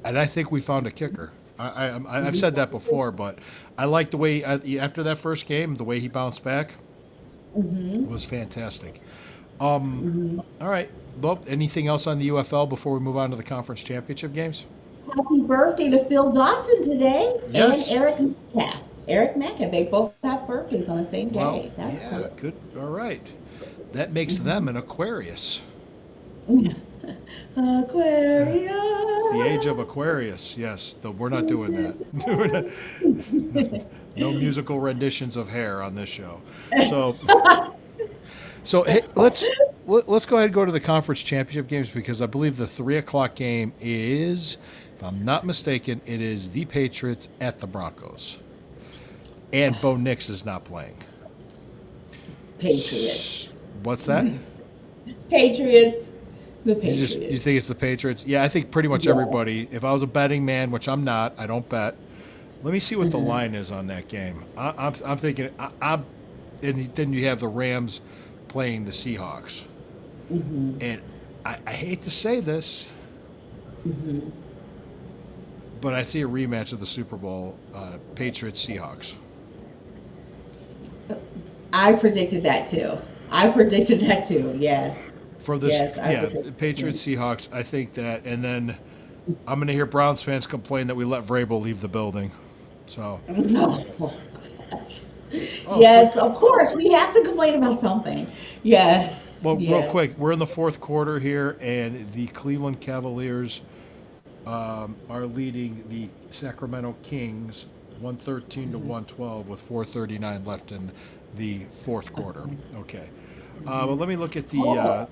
and I think we found a kicker. I've said that before, but I like the way after that first game, the way he bounced back was fantastic. All right. Well, anything else on the UFL before we move on to the conference championship games? Happy birthday to Phil Dawson today Yes. and Eric Metcalf. Eric Metcalf, they both have birthdays on the same Well, day. That's yeah, cool. good. All right. That makes them an Aquarius. Aquarius. It's the age of Aquarius. Yes, though we're not doing that. No musical renditions of Hair on this show. So, hey, let's go ahead and go to the conference championship games because I believe the 3 o'clock game is, if I'm not mistaken, it is the Patriots at the Broncos, and Bo Nix is not playing. Patriots. What's that? Patriots. The You Patriots. think it's the Patriots? Yeah, I think pretty much Yeah. everybody. If I was a betting man, which I'm not, I don't bet. Let me see what the line is on that game. I'm thinking. And then you have the Rams playing the Seahawks, and I hate to say this, but I see a rematch of the Super Bowl, Patriots Seahawks. I predicted that too. Yes. For this, Yes, I yeah, predicted- Patriots Seahawks. I think that, and then I'm going to hear Browns fans complain that we let Vrabel leave the building. So. Oh, Yes, of course. We have to complain about something. Yes. Well, real yes. quick, we're in the fourth quarter here, and the Cleveland Cavaliers are leading the Sacramento Kings 113 to 112 with 4:39 left in the fourth quarter. Okay. Well, let me look at the.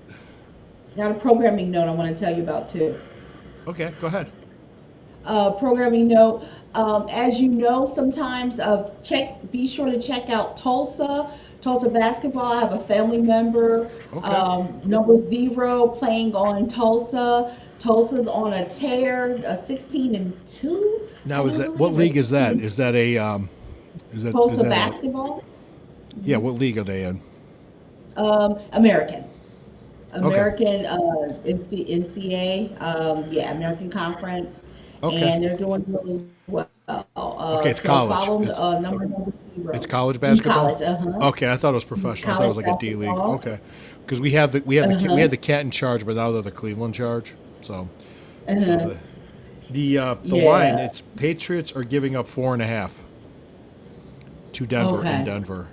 Got a programming note I want to tell you about too. Okay, go ahead. Programming note. As you know, sometimes be sure to check out Tulsa basketball. I have a family member, Okay. number 0, playing on Tulsa. Tulsa's on a tear, 16-2. Now, I is that believe. what league is that? Is that a Tulsa a- basketball? yeah, what league are they in? American. American NCAA, yeah, American Conference, Okay. and they're doing really well. Okay, it's so college. Follow It's- number 0. It's college basketball. College, uh-huh. Okay, I thought it was professional. I thought it was like a D league. College Okay, because we have we had the Cat in charge, but now they're the Cleveland charge. So, the Yeah. line, it's Patriots are giving up 4.5 to Denver Okay. in Denver.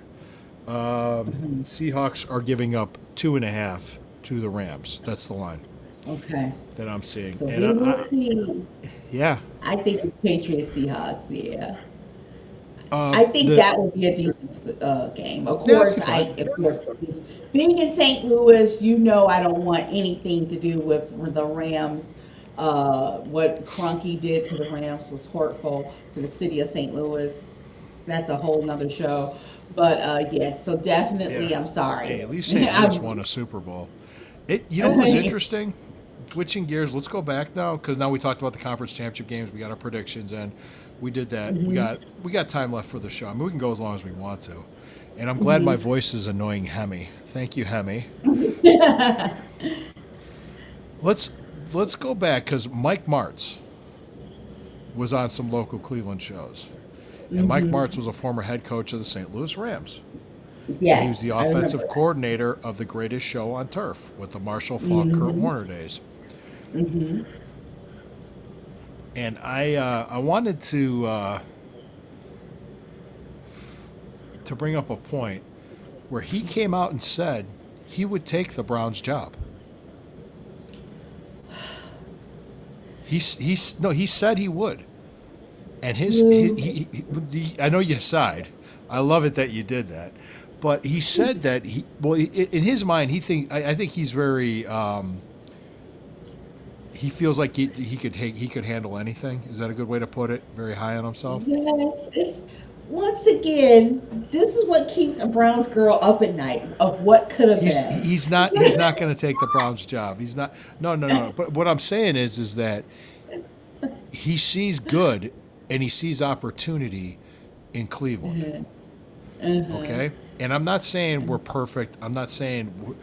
Seahawks are giving up 2.5 to the Rams. That's the line Okay, that I'm seeing. so we And will see. yeah. I think it's Patriots Seahawks. Yeah. I think The that would be a decent game. Of Yeah, it'd course, be fine. being in St. Louis, you know, I don't want anything to do with the Rams. What Cronky did to the Rams was hurtful to the city of St. Louis. That's a whole nother show. But yeah, so Yeah. definitely, I'm Hey, sorry. at least St. Louis won a Super Bowl. You know what was interesting? Switching gears, let's go back now because now we talked about the conference championship games. We got our predictions and we did that. We got time left for the show. I mean, we can go as long as we want to. And I'm glad my voice is annoying Hemi. Thank you, Hemi. Let's go back because Mike Martz was on some local Cleveland shows, and Mike Martz was a former head coach of the St. Louis Rams. He was Yes, the I remember offensive that. coordinator of the greatest show on turf with the Marshall Faulk, Kurt Warner days. And I wanted to bring up a point where he came out and said he would take the Browns job. He said he would, and I know you sighed. I love it that you did that, but he said that in his mind I think he's very he feels like he could handle anything. Is that a good way to put it? Very high on himself. Yes, it's once again, this is what keeps a Browns girl up at night of what could have He's been. he's not he's not going to take the Browns job. He's not. No. But what I'm saying is that he sees good and he sees opportunity in Cleveland. Okay? And I'm not saying we're perfect. I'm not saying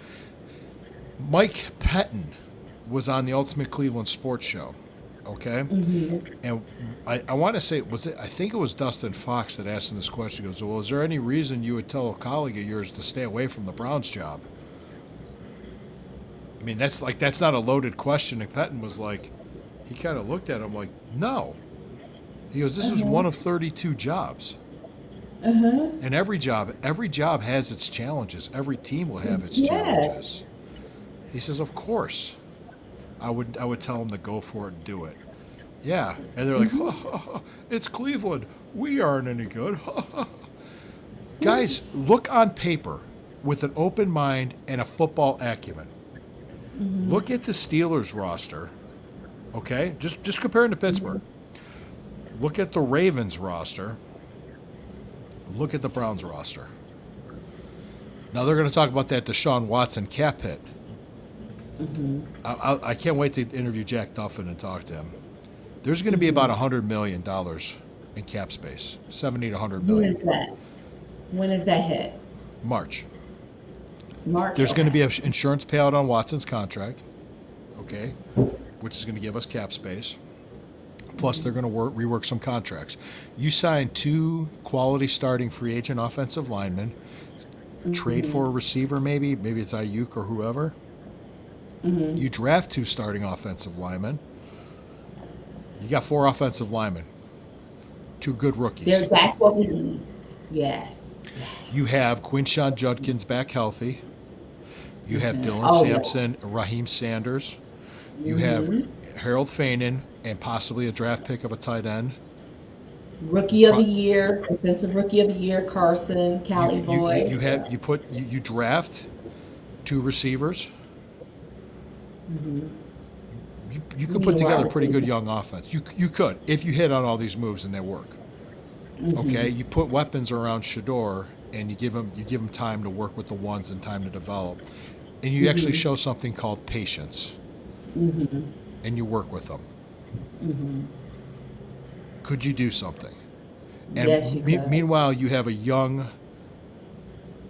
Mike Pettin was on the Ultimate Cleveland Sports Show. Okay? And I want to say, I think it was Dustin Fox that asked him this question. He goes, well, is there any reason you would tell a colleague of yours to stay away from the Browns job? I mean, that's not a loaded question. And Pettin was like, he kind of looked at him like, no. He goes, this is one of 32 jobs. And every job has its challenges. Every team will have its Yes. challenges. He says, of course. I would tell him to go for it and do it. Yeah. And they're like, it's Cleveland. We aren't any good. Guys, look on paper with an open mind and a football acumen. Look at the Steelers roster. Okay? Just comparing to Pittsburgh. Look at the Ravens roster. Look at the Browns roster. Now they're going to talk about that Deshaun Watson cap hit. I can't wait to interview Jack Duffin and talk to him. There's going to be about $100 million in cap space, 70 to 100 When million. is that? When is that hit? March. March. There's going to Okay. be an insurance payout on Watson's contract, okay, which is going to give us cap space. Plus, they're going to rework some contracts. You sign 2 quality starting free agent offensive linemen, trade for a receiver maybe it's Ayuk or whoever. You draft 2 starting offensive linemen. You got 4 offensive linemen, 2 good rookies. That's what we need. Yes. You have Quinshawn Judkins back healthy. You have Dylan Oh, yeah. Sampson, Raheem Sanders. You have Harold Fainin and possibly a draft pick of a tight end. Rookie of the year, defensive rookie of the year, Carson, Callie Boyd. You draft 2 receivers. You could put together a pretty good young offense. You could if you hit on all these moves and they work. Okay, you put weapons around Shador and you give him time to work with the ones and time to develop, and you actually show something called patience, and you work with them. Could you do something? And Yes, you could. meanwhile, you have a young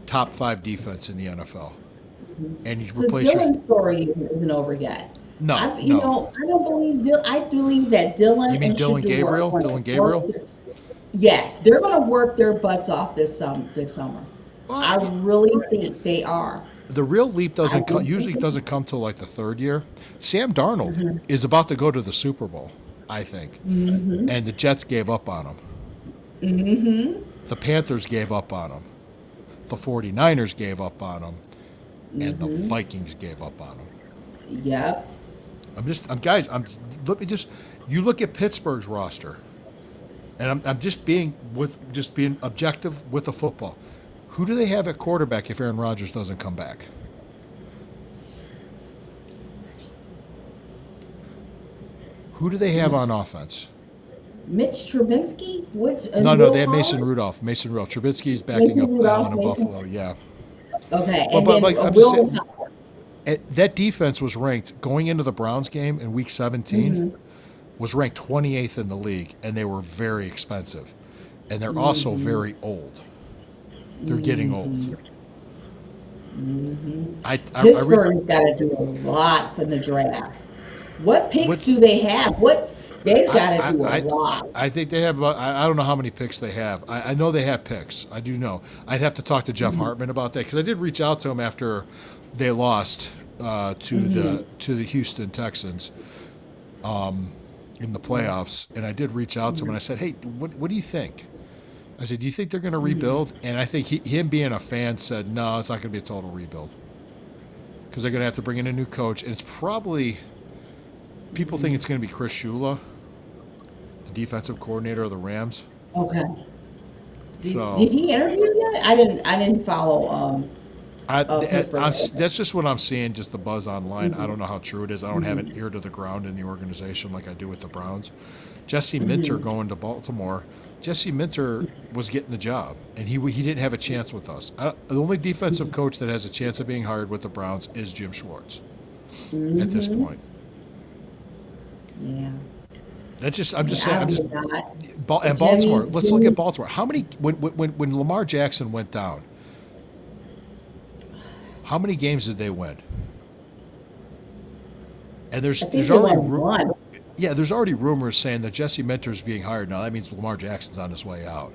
top 5 defense in the NFL, and you Because replace your. Dylan's story isn't over yet. No, I, no. I don't believe. I believe that Dylan. You mean and Dylan Shador Gabriel? are gonna Dylan Gabriel? work- Yes, they're going to work their butts off this summer. I really think they are. The real leap usually doesn't come till like the 3rd year. Sam Darnold is about to go to the Super Bowl, I think, and the Jets gave up on him. The Panthers gave up on him. The 49ers gave up on him, and the Vikings gave up on him. Yep. You look at Pittsburgh's roster. and I'm just being objective with the football. Who do they have at quarterback if Aaron Rodgers doesn't come back? Who do they have on offense? Mitch Trubinsky? No, they have Mason Rudolph. Trubisky is backing up Allen in Buffalo. Yeah. Okay. But like, I'm just saying, that defense was ranked going into the Browns game in Week 17. Was ranked 28th in the league, and they were very expensive, and they're also very old. They're getting old. Pittsburgh's got to do a lot for the draft. What picks do they have? They've got to do a lot. I think they have about, I don't know how many picks they have. I know they have picks. I do know. I'd have to talk to Jeff Hartman about that, because I did reach out to him after they lost to the Houston Texans in the playoffs, and I did reach out to him and I said, "Hey, what do you think?" I said, "Do you think they're going to rebuild?" And I think him being a fan said, "No, it's not going to be a total rebuild, because they're going to have to bring in a new coach, and it's probably people think it's going to be Chris Shula, the defensive coordinator of the Rams." Okay. Did he interview yet? I didn't follow. That's just what I'm seeing, just the buzz online. I don't know how true it is. I don't have an ear to the ground in the organization like I do with the Browns. Jesse Minter going to Baltimore. Jesse Minter was getting the job, and he didn't have a chance with us. The only defensive coach that has a chance of being hired with the Browns is Jim Schwartz at this point. Yeah. I'm just saying. And Baltimore. Let's look at Baltimore. How many when Lamar Jackson went down? How many games did they win? And there's already there's already rumors saying that Jesse Minter's being hired now. That means Lamar Jackson's on his way out.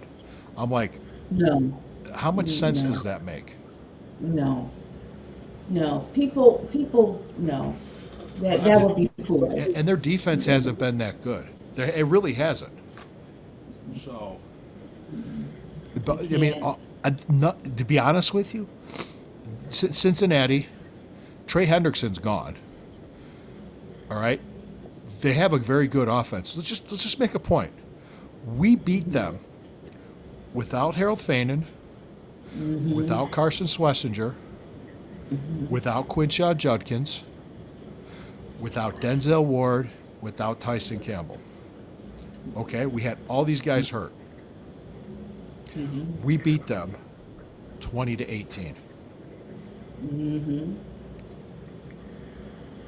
I'm like, no. How much sense does that make? No. People, no. That would be foolish. And their defense hasn't been that good. It really hasn't. So, but, I mean, to be honest with you, Cincinnati, Trey Hendrickson's gone. All right, they have a very good offense. Let's just make a point. We beat them without Harold Fainin, without Carson Schlesinger, without Quinshaw Judkins, without Denzel Ward, without Tyson Campbell. Okay, we had all these guys hurt. We beat them 20-18.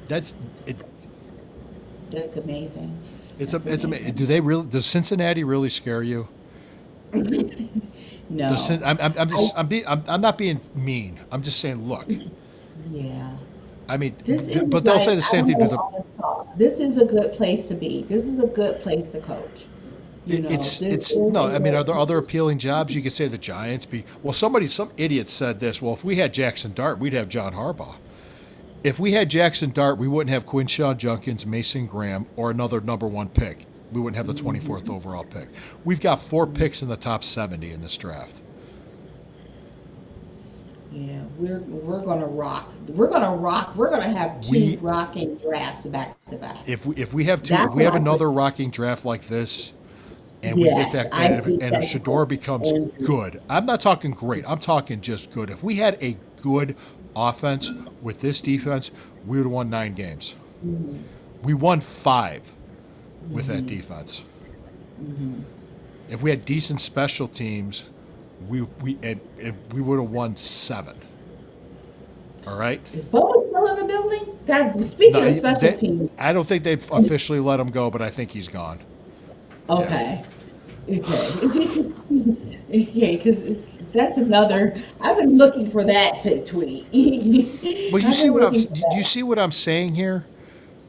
That's it. That's amazing. It's amazing. Does Cincinnati really scare you? No. I'm not being mean. I'm just saying, look. Yeah. I mean, but they'll say the same thing to the. This is a good place to be. This is a good place to coach. I mean, are there other appealing jobs? You could say the Giants. Some idiot said this. Well, if we had Jackson Dart, we'd have John Harbaugh. If we had Jackson Dart, we wouldn't have Quinshaw Judkins, Mason Graham, or another number one pick. We wouldn't have the 24th overall pick. We've got 4 picks in the top 70 in this draft. Yeah, we're gonna rock. We're gonna rock. We're gonna have two rocking drafts back to back. If we have another rocking draft like this, and we get that, and if Shador becomes good, I'm not talking great. I'm talking just good. If we had a good offense with this defense, we would have won 9 games. We won 5 with that defense. If we had decent special teams, we would have won 7. All right. Is Bowen still in the building? Speaking of special teams, I don't think they've officially let him go, but I think he's gone. Okay. Yeah. Okay. Because that's another. I've been looking for that to tweet. Well, you see what I'm saying here?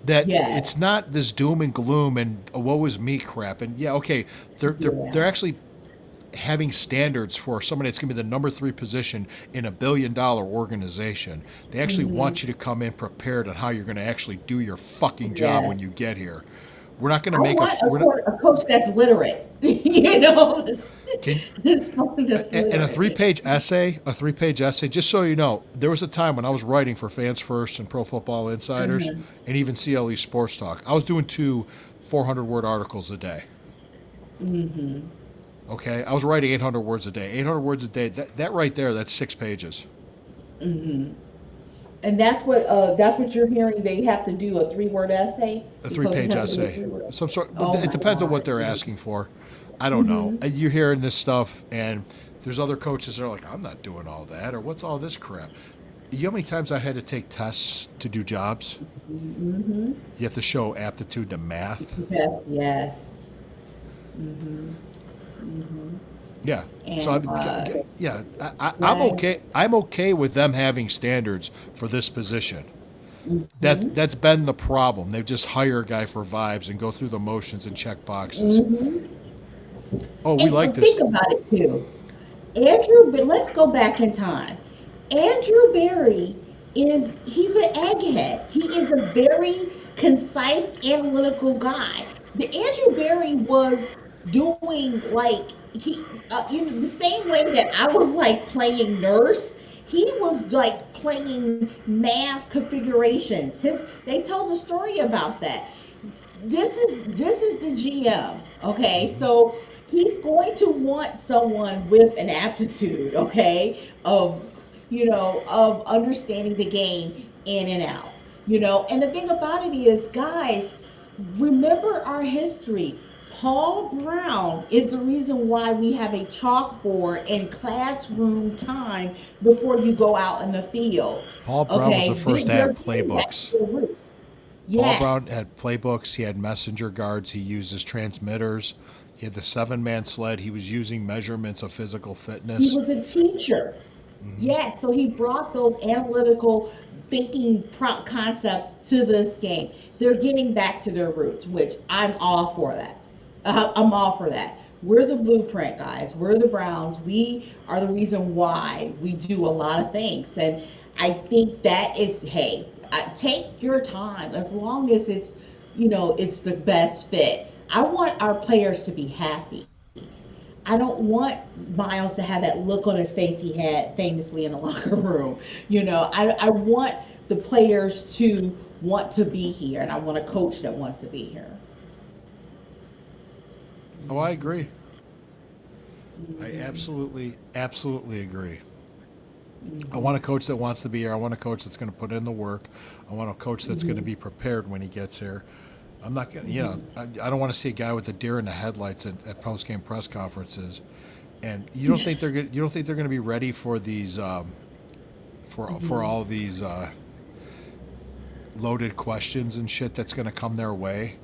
That it's not this doom and gloom and woe is me crap. And they're actually having standards for somebody that's going to be the number 3 position in $1 billion organization. They actually want you to come in prepared on how you're going to actually do your fucking job when you get here. We're not going to make a coach that's literate. You know, and a 3-page essay. Just so you know, there was a time when I was writing for Fans First and Pro Football Insiders, and even CLE Sports Talk. I was doing 2 400-word articles a day. Okay, I was writing 800 words a day. 800 words a day. That right there, that's 6 pages. And that's what you're hearing. They have to do a 3-word essay. A The coaches three-page have to do a essay, 3-word. some sort. But Oh it my depends on what God. they're asking for. I don't know. You're hearing this stuff, and there's other coaches that are like, "I'm not doing all that," or "What's all this crap?" You know how many times I had to take tests to do jobs? You have to show aptitude to math. Yes, yes. Yeah. So And yeah, I'm right. okay. I'm okay with them having standards for this position. Mhm. That's been the problem. They just hire a guy for vibes and go through the motions and check boxes. Mhm. Oh, we like And this. think about it too. Andrew, but let's go back in time. Andrew Barry he's an egghead. He is a very concise, analytical guy. The Andrew Barry was doing like the same way that I was like playing nurse. He was like playing math configurations. They told a story about that. This is the GM. Okay, so he's going to want someone with an aptitude, okay, of of understanding the game in and out. And the thing about it is, guys, remember our history. Paul Brown is the reason why we have a chalkboard and classroom time before you go out in the field. Paul Brown was the Okay, first to they're have getting back playbooks. to the roots. Paul Brown Yes. had playbooks. He had messenger guards. He used his transmitters. He had the 7-man sled. He was using measurements of physical He fitness. was a teacher. Yes, so he brought those analytical thinking concepts to this game. They're getting back to their roots, which I'm all for that. I'm all for that. We're the blueprint, guys. We're the Browns. We are the reason why we do a lot of things. And I think that is, hey, take your time as long as it's the best fit. I want our players to be happy. I don't want Miles to have that look on his face he had famously in the locker room. I want the players to want to be here, and I want a coach that wants to be here. Oh, I agree. I absolutely, absolutely agree. I want a coach that wants to be here. I want a coach that's going to put in the work. I want a coach that's going to be prepared when he gets here. I'm not going to, I don't want to see a guy with a deer in the headlights at post game press conferences. And you don't think they're going to be ready for these for all these loaded questions and shit that's going to come their way.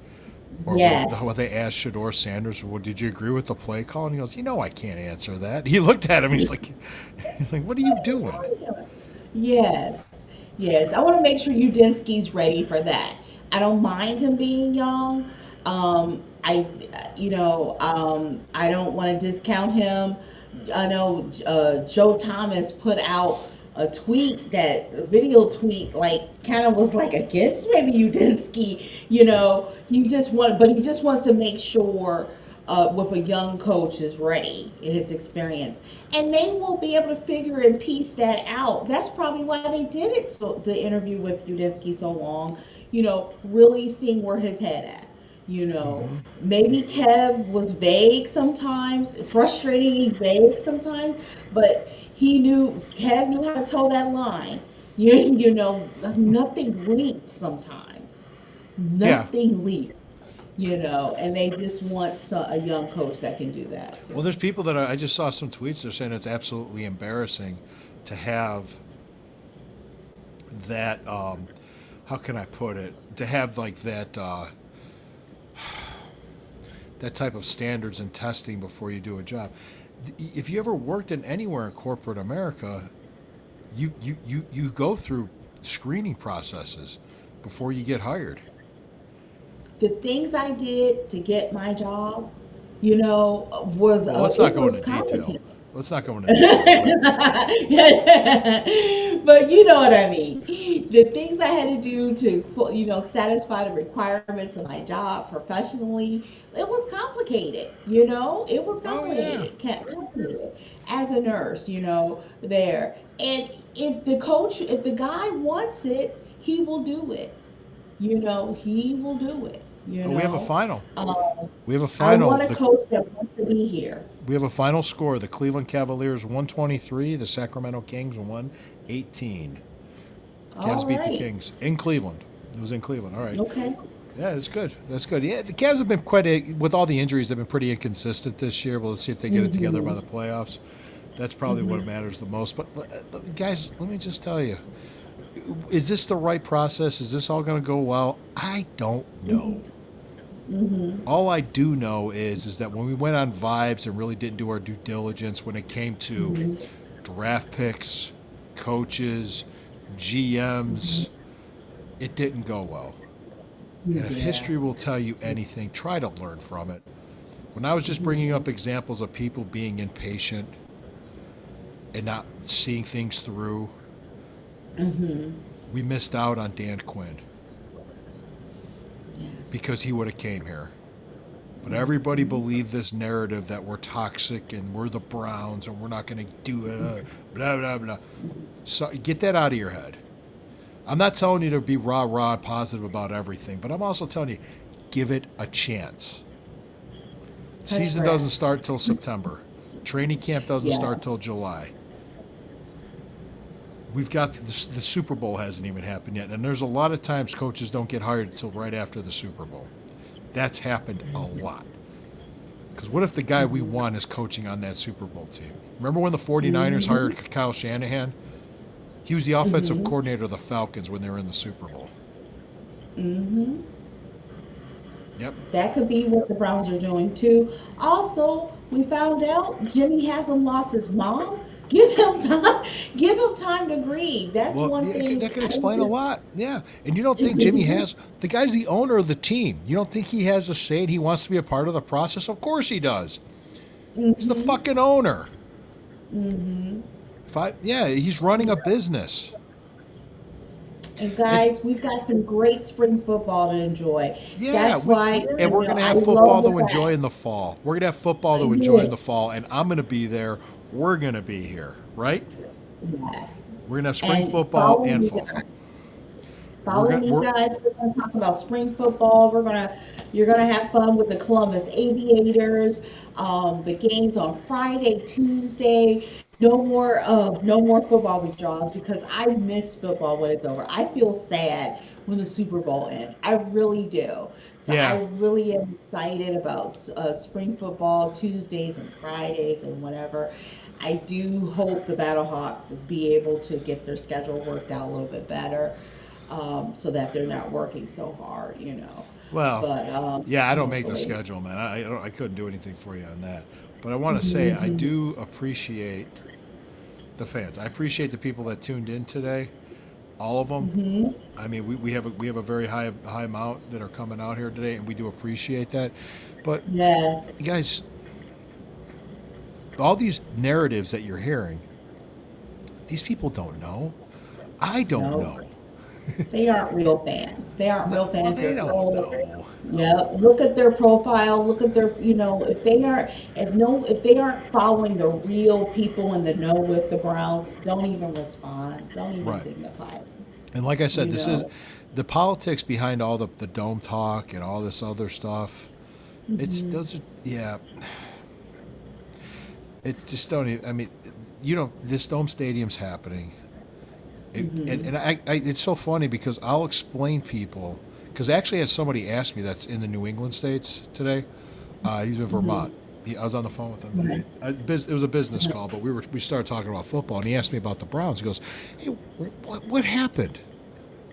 Or Yes. what they asked Shador Sanders, well, did you agree with the play call? And he goes, I can't answer that. He looked at him. He's like, what are you doing? Yes. Yes. I want to make sure Udinski's ready for that. I don't mind him being young. I don't want to discount him. I know Joe Thomas put out a video tweet, like kind of was like against maybe Udinski. He just wants to make sure with a young coach is ready in his experience, and they will be able to figure and piece that out. That's probably why they did it, so the interview with Udinski so long. Really seeing where his head at. Maybe Kev was vague sometimes, frustratingly vague sometimes, but Kev knew how to toe that line. Nothing leaked sometimes. Yeah. Nothing leaked. And they just want a young coach that can do that too. Well, there's people that I just saw some tweets. They're saying it's absolutely embarrassing to have that. How can I put it? To have like that. That type of standards and testing before you do a job. If you ever worked in anywhere in corporate America, you go through screening processes before you get hired. The things I did to get my job, was Well, let's not it go was into detail. complicated. Let's not go into detail. But you know what I mean. The things I had to do to, satisfy the requirements of my job professionally, it was complicated. It was Oh yeah. complicated. Complicated as a nurse. There. And if the guy wants it, he will do it. He will do it. You Oh, we have a know, final. We have a I final. want a coach that wants to be here. We have a final score. The Cleveland Cavaliers 123, the Sacramento Kings 118. All Cavs beat the right. Kings in Cleveland. It was in Cleveland. All right. Okay. Yeah, that's good. That's good. Yeah, the Cavs have been with all the injuries, they've been pretty inconsistent this year. Well, let's see if they get it together by the playoffs. That's probably what matters the most. But guys, let me just tell you, is this the right process? Is this all going to go well? I don't know. All I do know is that when we went on vibes and really didn't do our due diligence when it came to draft picks, coaches, GMs, it didn't go well. And if history will tell you anything, try to learn from it. When I was just bringing up examples of people being impatient and not seeing things through, we missed out on Dan Quinn because he would have came here. But everybody believed this narrative that we're toxic and we're the Browns and we're not going to do it, blah, blah, blah. So get that out of your head. I'm not telling you to be rah-rah and positive about everything, but I'm also telling you, give it a chance. Season correct. doesn't start till September. Training camp doesn't Yeah. start till July. We've got the Super Bowl hasn't even happened yet, and there's a lot of times coaches don't get hired until right after the Super Bowl. That's happened a lot. Because what if the guy we want is coaching on that Super Bowl team? Remember when the 49ers hired Kyle Shanahan? He was the offensive coordinator of the Falcons when they were in the Super Bowl. Yep. That could be what the Browns are doing too. Also, we found out Jimmy hasn't lost his mom. Give him time. Give him time to grieve. That's Well, one yeah, thing. that could explain a lot. Yeah. And you don't think Jimmy has, the guy's the owner of the team. You don't think he has a say and he wants to be a part of the process? Of course he does. He's the fucking owner. He's running a business. And guys, we've got some great spring football to enjoy. Yeah, That's why. and we're you going to know, have I football love the to fact- enjoy in the fall. We're going to have football to enjoy in Yeah. the fall, and I'm going to be there. We're going to be here, right? Yes. We're going to have spring And football follow and me, fall. guys. Follow We're me, gonna- guys. We're going to talk about spring football. You're gonna have fun with the Columbus Aviators. The games on Friday, Tuesday. No more football withdrawals because I miss football when it's over. I feel sad when the Super Bowl ends. I really do. So Yeah. I really am excited about spring football Tuesdays and Fridays and whatever. I do hope the Battlehawks be able to get their schedule worked out a little bit better, so that they're not working so hard, you know. Well, But yeah, I don't make the hopefully- schedule, man. I couldn't do anything for you on that. But I want to say I do appreciate the fans. I appreciate the people that tuned in today, all of them. I mean, we have a very high amount that are coming out here today, and we do appreciate that. But Yes. guys, all these narratives that you're hearing, these people don't know. I don't No. know. They aren't real fans. They aren't real fans. Well, they They're don't trolls. know. Yeah, look at their profile. Look at their, if they aren't following the real people in the know with the Browns, don't even respond. Don't even Right. dignify. And like I said, You this know. is the politics behind all the dome talk and all this other stuff. It's those are It's just don't even, I mean, this dome stadium's happening. It's so funny because I'll explain people, because actually I had somebody ask me that's in the New England states today. He's in Vermont. I was on the phone with him. It was a business call, but we started talking about football, and he asked me about the Browns. He goes, "Hey, what happened?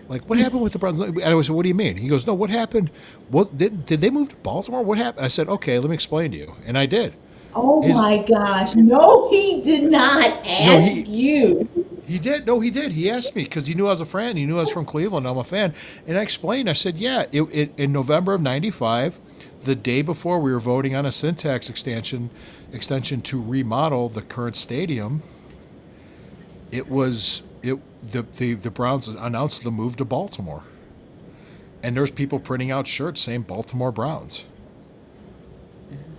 Like, what happened with the Browns?" And I said, "What do you mean?" He goes, "No, what happened? What did they move to Baltimore? What happened?" I said, "Okay, let me explain to you," and I did. Oh Is- my gosh. No, he did not ask you. He did. No, he did. He asked me because he knew I was a fan. He knew I was from Cleveland. I'm a fan. And I explained. I said, yeah, in November of 95, the day before we were voting on a syntax extension to remodel the current stadium, the Browns announced the move to Baltimore. And there's people printing out shirts saying Baltimore Browns.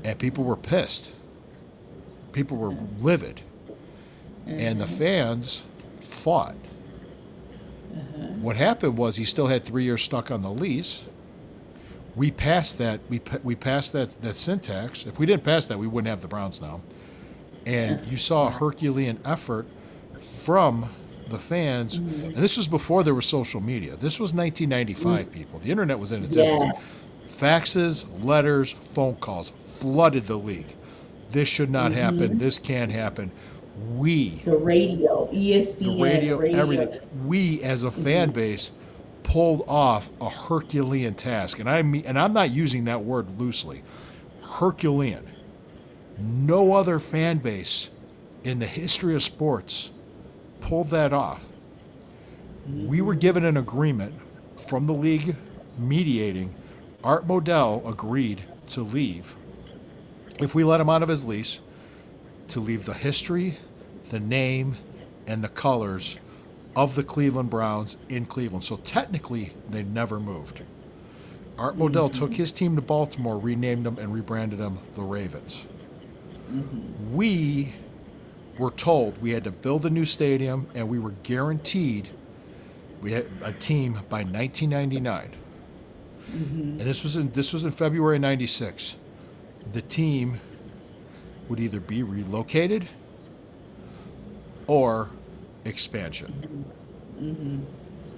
And people were pissed. People were livid. And the fans fought. What happened was he still had 3 years stuck on the lease. We passed that. We passed that syntax. If we didn't pass that, we wouldn't have the Browns now. And you saw a Herculean effort from the fans. And this was before there was social media. This was 1995, people. The internet was in its infancy. Yeah. Faxes, letters, phone calls flooded the league. This should not happen. This can't happen. We, The radio, ESPN, the radio, everything. We as a fan base pulled off a Herculean task, and I'm not using that word loosely. Herculean. No other fan base in the history of sports pulled that off. We were given an agreement from the league mediating. Art Modell agreed to leave, if we let him out of his lease, to leave the history, the name, and the colors of the Cleveland Browns in Cleveland. So technically, they never moved. Art Modell took his team to Baltimore, renamed them, and rebranded them the Ravens. We were told we had to build a new stadium, and we were guaranteed we had a team by 1999. And this was in February '96. The team would either be relocated or expansion.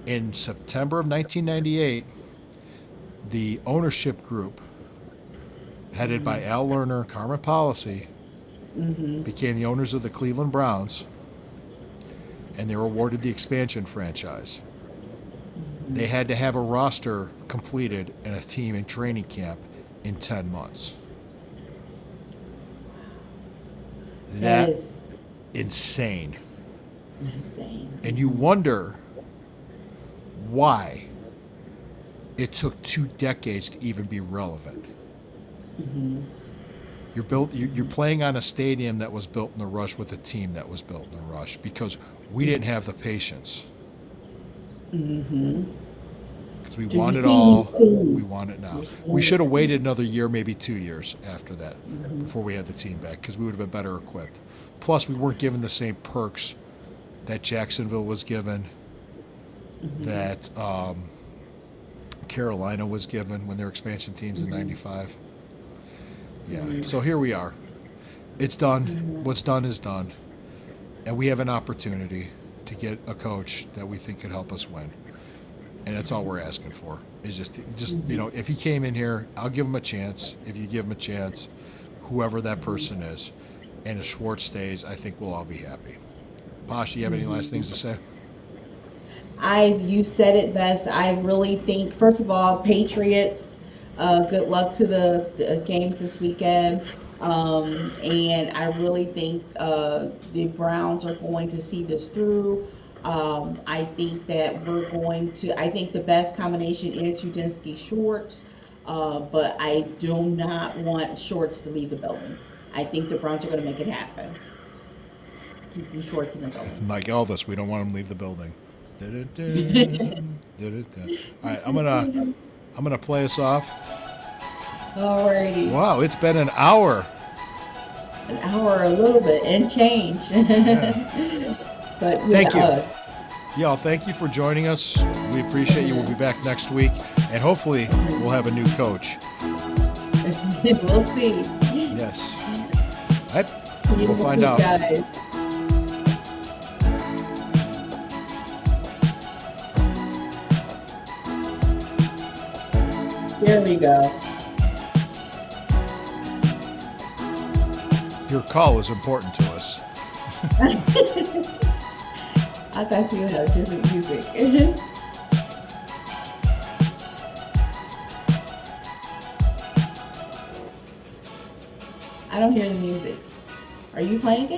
In September of 1998, the ownership group, headed by Al Lerner, Carmen Policy, became the owners of the Cleveland Browns, and they were awarded the expansion franchise. They had to have a roster completed and a team in training camp in 10 months. That That is insane. insane. And you wonder why it took 2 decades to even be relevant. You're playing on a stadium that was built in a rush with a team that was built in a rush because we didn't have the patience. Because we want it all. We want it now. We should have waited another year, maybe 2 years after that, before we had the team back, because we would have been better equipped. Plus, we weren't given the same perks that Jacksonville was given, that Carolina was given when their expansion teams in '95. Yeah. So here we are. It's done. What's done is done, and we have an opportunity to get a coach that we think could help us win. And that's all we're asking for. Is just if he came in here, I'll give him a chance. If you give him a chance, whoever that person is, and if Schwartz stays, I think we'll all be happy. Posh, do you have any last things to say? You said it best. I really think, first of all, Patriots, good luck to the games this weekend. And I really think the Browns are going to see this through. I think that I think the best combination is Udinski Schwartz, but I do not want Schwartz to leave the building. I think the Browns are going to make it happen. Keeping Schwartz in the building. Like Elvis, we don't want him to leave the building. All right, I'm gonna play us off. Alrighty. Wow, it's been an hour. An hour, a little bit, and change. But Thank you. us. Y'all, thank you for joining us. We appreciate you. We'll be back next week, and hopefully we'll have a new coach. We'll see. Yes. All right. See you We'll next find week, out. guys. There we go. Your call is important to us. I thought you had different music. I don't hear the music. Are you playing it?